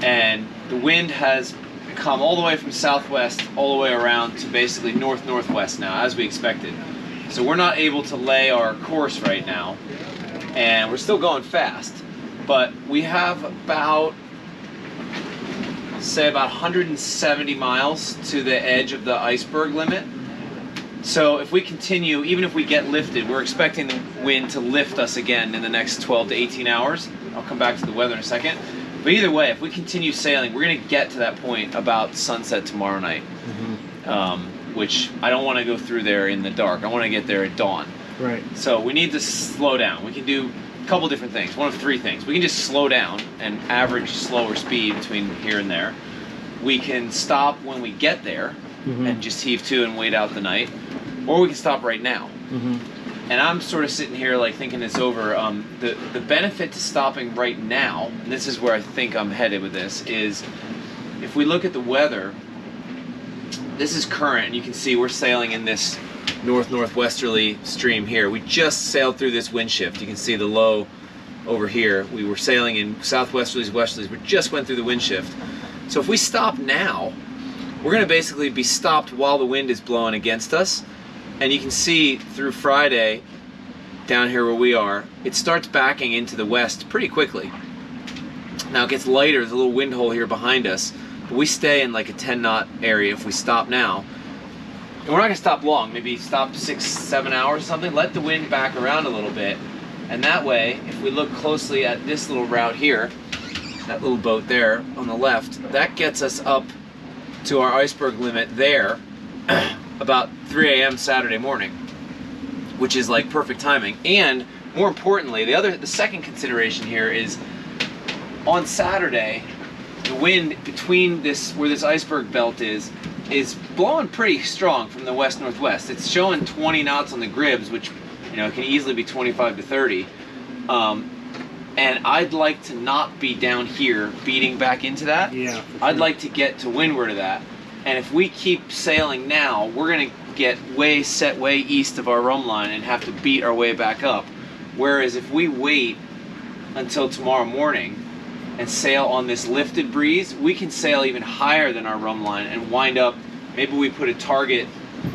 and the wind has come all the way from southwest all the way around to basically north-northwest now, as we expected. So we're not able to lay our course right now, and we're still going fast, but we have about, say, about 170 miles to the edge of the iceberg limit. So if we continue, even if we get lifted, we're expecting the wind to lift us again in the next 12 to 18 hours. I'll come back to the weather in a second. But either way, if we continue sailing, we're going to get to that point about sunset tomorrow night, which I don't want to go through there in the dark. I want to get there at dawn. Right. So we need to slow down. We can do a couple different things. One of three things. We can just slow down and average slower speed between here and there. We can stop when we get there and just heave to and wait out the night. Or we can stop right now. And I'm sort of sitting here like thinking this over. The benefit to stopping right now, and this is where I think I'm headed with this, is if we look at the weather, this is current, and you can see we're sailing in this north-northwesterly stream here. We just sailed through this wind shift. You can see the low over here. We were sailing in southwesterlies, westerlies. We just went through the wind shift. So if we stop now, we're going to basically be stopped while the wind is blowing against us. And you can see through Friday, down here where we are, it starts backing into the west pretty quickly. Now it gets lighter, there's a little wind hole here behind us, but we stay in like a 10 knot area if we stop now. And we're not gonna stop long, maybe stop 6-7 hours or something, let the wind back around a little bit. And that way, if we look closely at this little route here, that little boat there on the left, that gets us up to our iceberg limit there about 3 a.m. Saturday morning, which is like perfect timing. And more importantly, the second consideration here is on Saturday, the wind between this, where this iceberg belt is blowing pretty strong from the west-northwest. It's showing 20 knots on the Gribs, which, you know, can easily be 25 to 30. And I'd like to not be down here beating back into that. Yeah. I'd like to get to windward of that. And if we keep sailing now, we're going to get way east of our rum line and have to beat our way back up. Whereas if we wait until tomorrow morning and sail on this lifted breeze, we can sail even higher than our rum line and wind up, maybe we put a target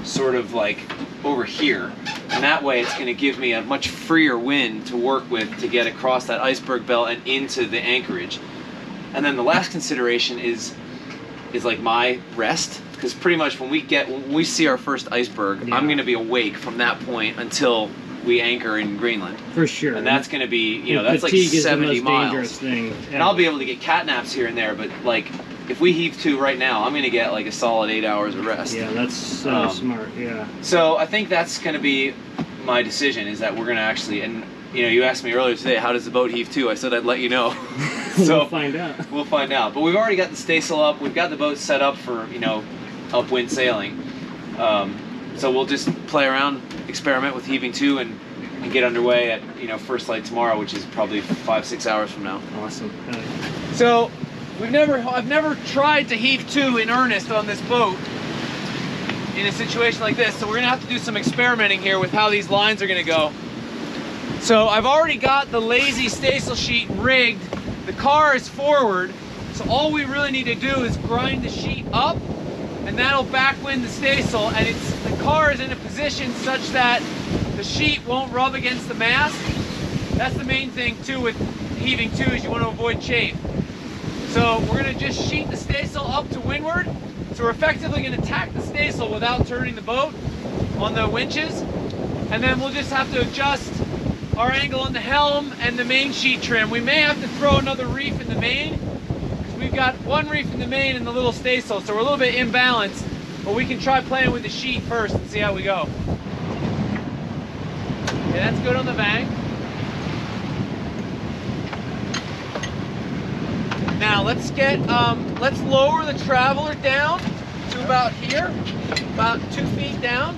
sort of like over here. And that way it's going to give me a much freer wind to work with to get across that iceberg belt and into the anchorage. And then the last consideration is like my rest, because pretty much when we see our first iceberg, I'm going to be awake from that point until we anchor in Greenland. For sure. And that's going to be, you know, that's like 70 miles. Thing. And I'll be able to get cat naps here and there, but like if we heave to right now, I'm going to get like a solid 8 hours of rest. Yeah, that's so smart. Yeah. So I think that's going to be my decision, is that we're going to actually, and you know, you asked me earlier today, how does the boat heave to? I said I'd let you know. So we'll find out. We'll find out. But we've already got the staysail up. We've got the boat set up for, you know, upwind sailing. So we'll just play around, experiment with heaving to, and get underway at, you know, first light tomorrow, which is probably 5-6 hours from now. Awesome. So I've never tried to heave to in earnest on this boat in a situation like this. So we're gonna have to do some experimenting here with how these lines are gonna go. So I've already got the lazy staysail sheet rigged. The car is forward, so all we really need to do is grind the sheet up, and that'll backwind the staysail, and the car is in a position such that the sheet won't rub against the mast. That's the main thing too with heaving too, is you want to avoid chafe. So we're going to just sheet the staysail up to windward. So we're effectively going to tack the staysail without turning the boat on the winches, and then we'll just have to adjust our angle on the helm and the main sheet trim. We may have to throw another reef in the main, because we've got one reef in the main and the little staysail, so we're a little bit imbalanced, but we can try playing with the sheet first and see how we go. Okay, that's good on the bank. Now let's lower the traveler down to about here, about 2 feet down.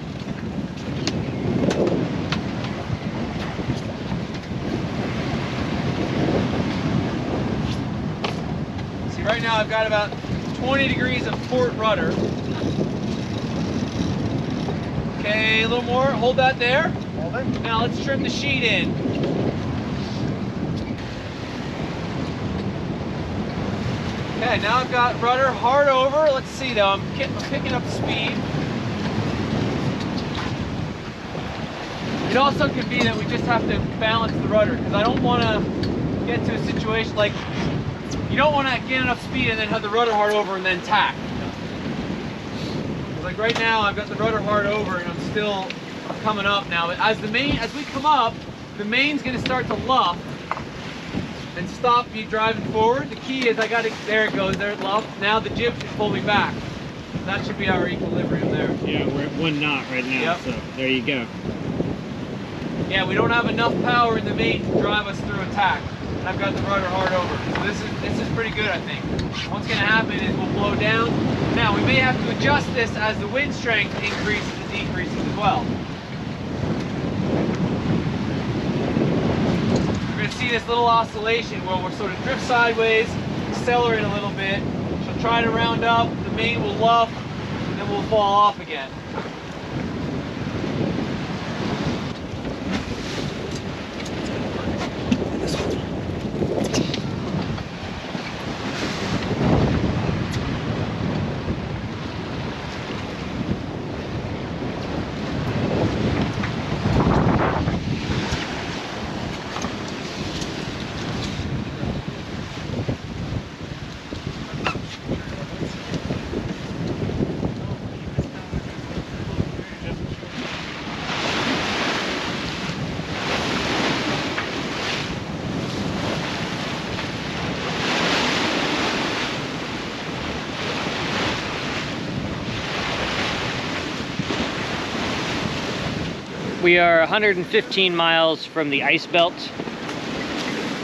See, right now I've got about 20 degrees of port rudder. Okay, a little more, hold that there. Hold it. Now let's trim the sheet in. Okay, now I've got rudder hard over. Let's see though, I'm picking up speed. It also could be that we just have to balance the rudder, because I don't want to get to a situation like, you don't want to get enough speed and then have the rudder hard over and then tack. Like right now I've got the rudder hard over and I'm still coming up now, but as we come up, the main's going to start to luff and stop me driving forward. The key is there it goes, there it luffed. Now the jib should pull me back. That should be our equilibrium there. Yeah, we're at 1 knot right now, yep. So there you go. Yeah, we don't have enough power in the main to drive us through a tack. And I've got the rudder hard over. So this is pretty good, I think. What's going to happen is we'll blow down. Now we may have to adjust this as the wind strength increases and decreases as well. We're going to see this little oscillation where we'll sort of drift sideways, accelerate a little bit. She'll try to round up, the main will luff, and then we'll fall off again. We are 115 miles from the ice belt,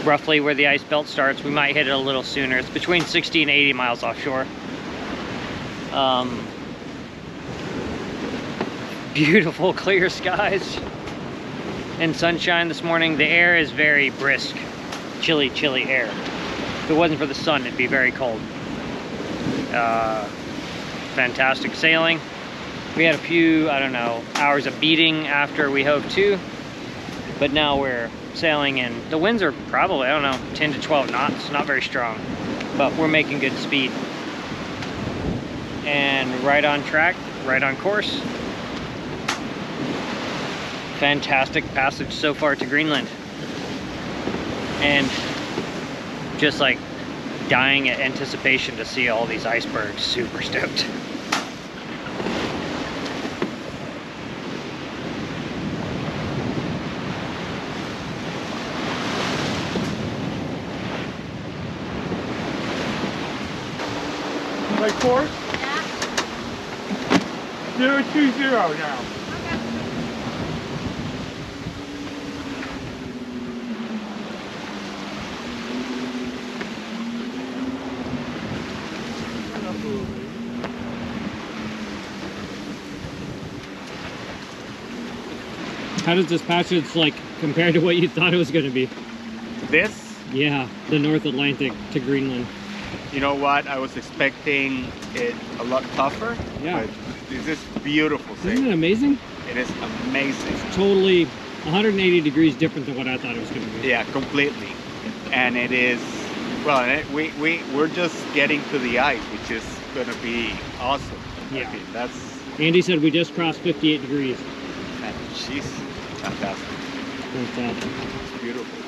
roughly where the ice belt starts. We might hit it a little sooner. It's between 60 and 80 miles offshore. Beautiful clear skies and sunshine this morning. The air is very brisk, chilly air. If it wasn't for the sun, it'd be very cold. Fantastic sailing. We had a few, I don't know, hours of beating after we hove to, but now we're sailing and the winds are probably, I don't know, 10 to 12 knots, not very strong, but we're making good speed. And right on track, right on course. Fantastic passage so far to Greenland. And just like dying at anticipation to see all these icebergs, super stoked. My course? Yeah. 020 now. How does this passage like compare to what you thought it was going to be? This? Yeah, the North Atlantic to Greenland. You know what? I was expecting it a lot tougher. Yeah. But this is beautiful sailing. Isn't it amazing? It is amazing. It's totally 180 degrees different than what I thought it was going to be. Yeah, completely. And it is, well, we're just getting to the ice, which is going to be awesome. Yeah. I mean, that's... Andy said we just crossed 58 degrees. She's fantastic. Fantastic. It's beautiful.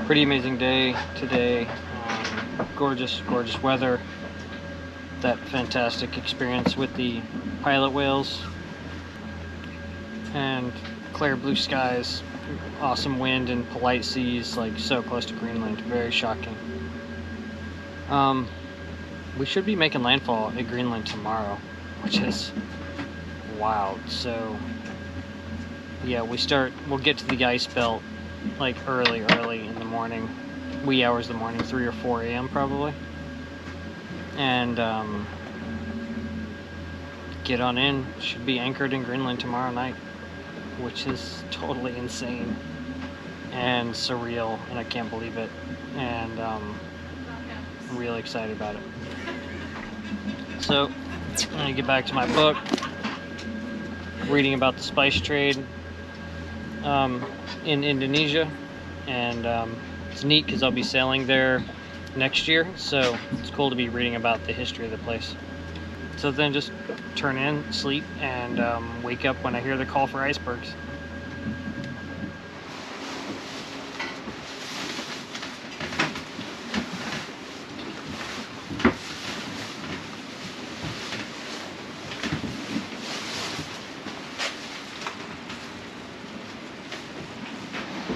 Pretty amazing day today. Gorgeous weather. That fantastic experience with the pilot whales. And clear blue skies, awesome wind and polite seas, like so close to Greenland. Very shocking. We should be making landfall at Greenland tomorrow, which is wild. So yeah, we'll get to the ice belt like early in the morning, wee hours of the morning, 3 or 4 a.m. probably, and get on in. Should be anchored in Greenland tomorrow night, which is totally insane and surreal, and I can't believe it, and I'm really excited about it. So I'm gonna get back to my book, reading about the spice trade in Indonesia, and it's neat because I'll be sailing there next year, so it's cool to be reading about the history of the place. So then just turn in, sleep, and wake up when I hear the call for icebergs.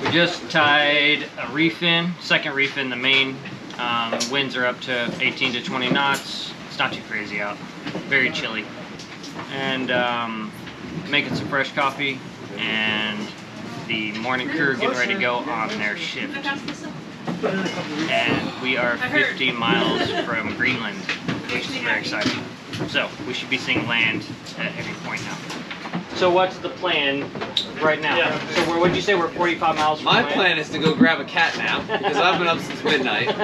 We just tied a reef in, second reef in the main. Winds are up to 18 to 20 knots. It's not too crazy out. Very chilly. And making some fresh coffee, and the morning crew getting ready to go on their shift. And we are 50 miles from Greenland, which is very exciting. So we should be seeing land at every point now. So what's the plan right now? Yeah. So what'd you say, we're 45 miles from My land? plan is to go grab a cat nap, because I've been up since midnight.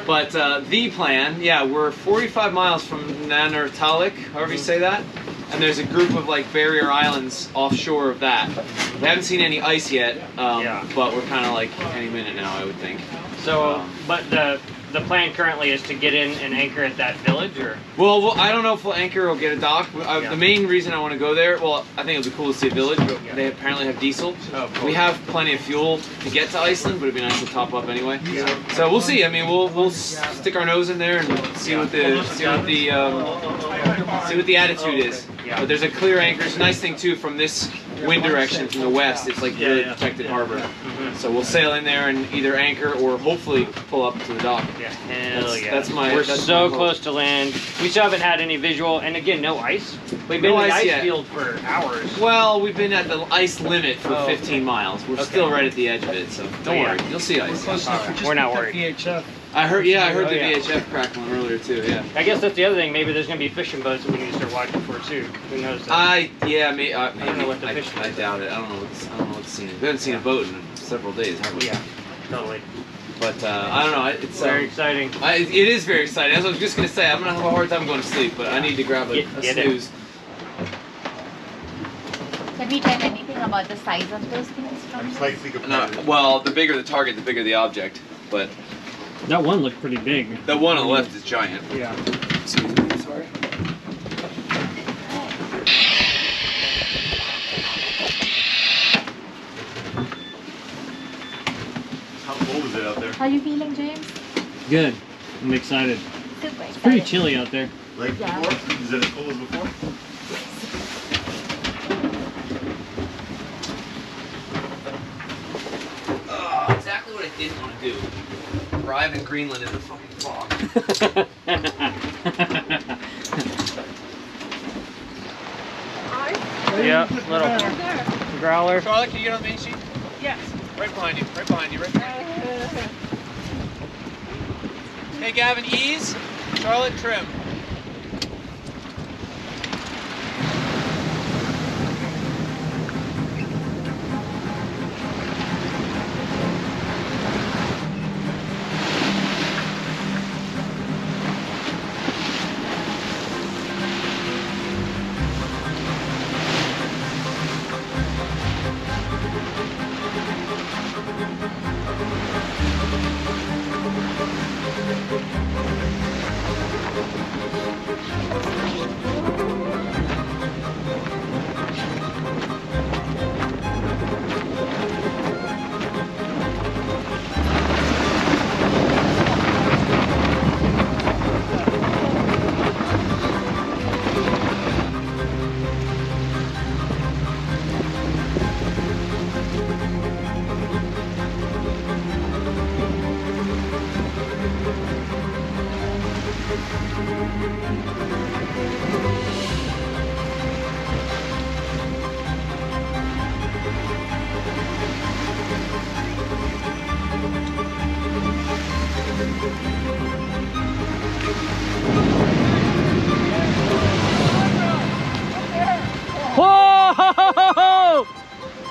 But the plan, yeah, we're 45 miles from Nanortalik, however you say that. And there's a group of like barrier islands offshore of that. We haven't seen any ice yet, but we're kind of like any minute now, I would think. So, but the plan currently is to get in and anchor at that village, or? Well, I don't know if we'll anchor or get a dock. The main reason I want to go there, well, I think it'll be cool to see a village, but they apparently have diesel. Oh, cool. We have plenty of fuel to get to Iceland, but it'd be nice to top up anyway. Yeah. So we'll see. I mean, we'll stick our nose in there and see what the attitude is. Yeah. But there's a clear anchor. It's a nice thing too from this wind direction from the west. It's like really protected harbor. So we'll sail in there and either anchor or hopefully pull up to the dock. Yeah, hell yeah. We're so close to land. We still haven't had any visual, and again, no ice. We've been in the ice field for hours. Well, we've been at the ice limit for 15 miles. We're still right at the edge of it, so don't worry. You'll see ice. We're not worried. VHF. I heard the VHF crackling earlier too. Yeah. I guess that's the other thing. Maybe there's gonna be fishing boats that we need to start watching for too. Who knows? Maybe. I don't know what the fishing. I doubt it. I don't know what's seen. We haven't seen a boat in several days, have we? Yeah, totally. But I don't know. It's very exciting. It is very exciting. As I was just gonna say, I'm gonna have a hard time going to sleep, but I need to grab a snooze. Can we tell anything about the size of those things from Well, the bigger the target, the bigger the object. But that one looked pretty big. The one on the left is giant. Yeah. Excuse me. Sorry. How cold is it out there? How are you feeling, James? Good. I'm excited. Super excited. It's pretty chilly out there. Like before? Is it as cold as before? Exactly what I didn't want to do. Arrive in Greenland in the fucking fog. Yeah, little growler. Charlotte, can you get on the main sheet? Yes. Right behind you, right behind you, right behind you. Hey Gavin, ease. Charlotte, trim. Whoa!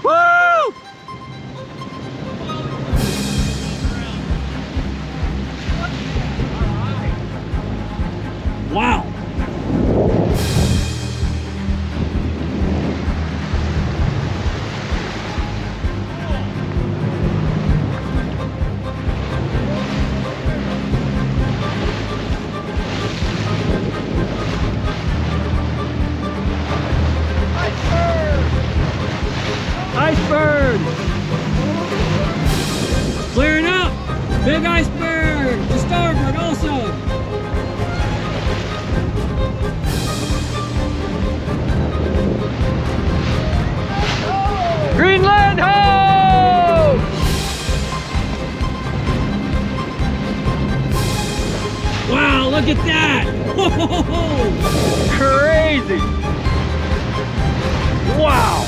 Woo! Wow! Big iceberg! To starboard also! Greenland ho! Wow, look at that! Crazy! Wow!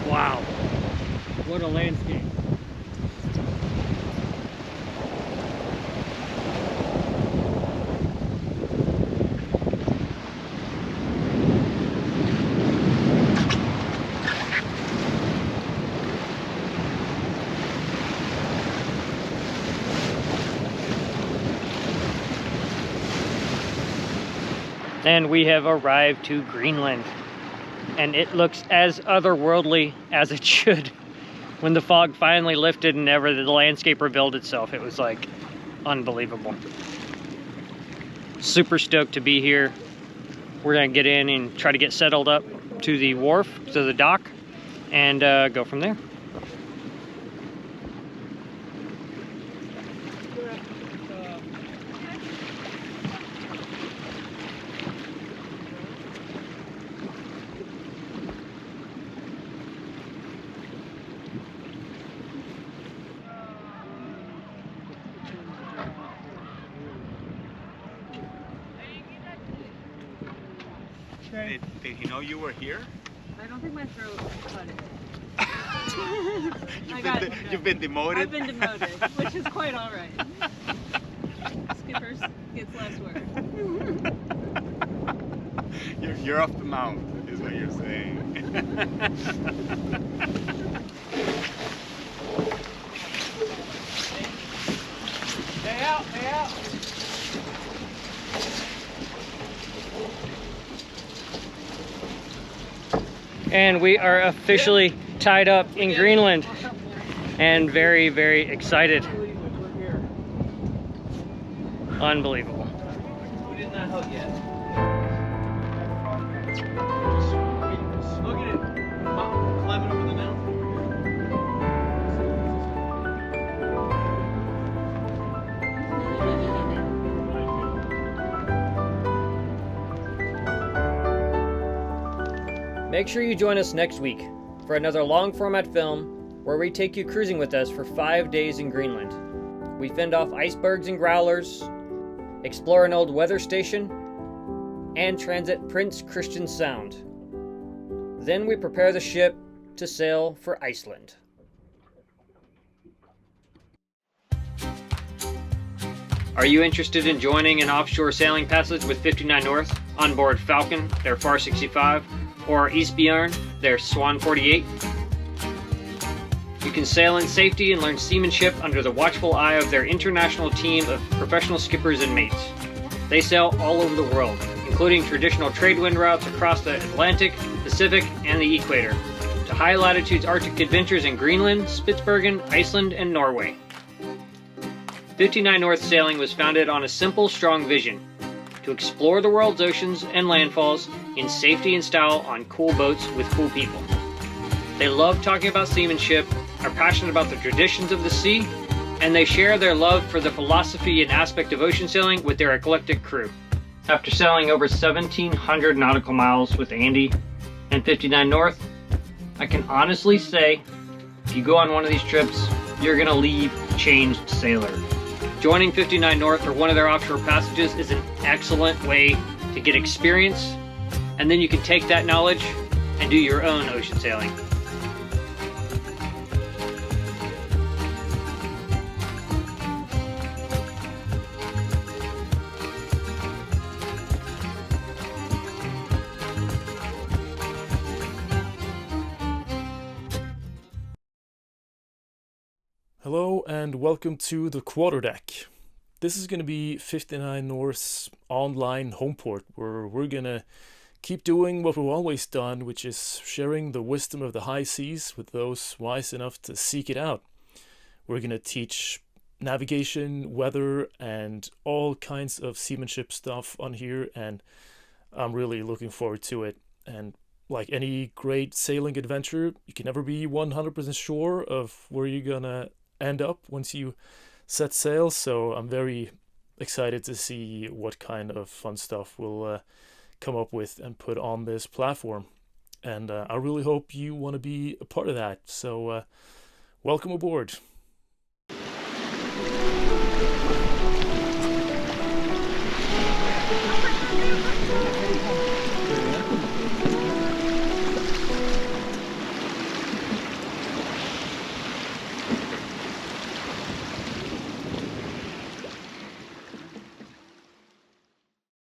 Wow, what a landscape. And we have arrived to Greenland. And it looks as otherworldly as it should. When the fog finally lifted and ever the landscape revealed itself, it was like unbelievable. Super stoked to be here. We're gonna get in and try to get settled up to the wharf, to the dock, and go from there. Did he know you were here? I don't think my throat cut it. You've been demoted? I've been demoted, which is quite all right. Skippers gets less work. You're off the mount, is what you're saying. Stay out, stay out. And we are officially tied up in Greenland and very, very excited. Unbelievable. We did not help yet. Look at it. Climbing over the mountain. Make sure you join us next week for another long format film where we take you cruising with us for 5 days in Greenland. We fend off icebergs and growlers, explore an old weather station, and transit Prince Christian Sound. Then we prepare the ship to sail for Iceland. Are you interested in joining an offshore sailing passage with 59 North on board Falken, their Farr 65, or Isbjorn, their Swan 48? You can sail in safety and learn seamanship under the watchful eye of their international team of professional skippers and mates. They sail all over the world, including traditional trade wind routes across the Atlantic, Pacific, and the equator, to high latitudes Arctic adventures in Greenland, Spitsbergen, Iceland, and Norway. 59 North Sailing was founded on a simple, strong vision: to explore the world's oceans and landfalls in safety and style on cool boats with cool people. They love talking about seamanship, are passionate about the traditions of the sea, and they share their love for the philosophy and aspect of ocean sailing with their eclectic crew. After sailing over 1,700 nautical miles with Andy and 59 North, I can honestly say, if you go on one of these trips, you're gonna leave a changed sailor. Joining 59 North for one of their offshore passages is an excellent way to get experience, and then you can take that knowledge and do your own ocean sailing. Hello and welcome to the Quarterdeck. This is going to be 59 North's online homeport, where we're going to keep doing what we've always done, which is sharing the wisdom of the high seas with those wise enough to seek it out. We're going to teach navigation, weather, and all kinds of seamanship stuff on here, and I'm really looking forward to it. And like any great sailing adventure, you can never be 100% sure of where you're gonna end up once you set sail, so I'm very excited to see what kind of fun stuff we'll come up with and put on this platform. And I really hope you want to be a part of that, so welcome aboard.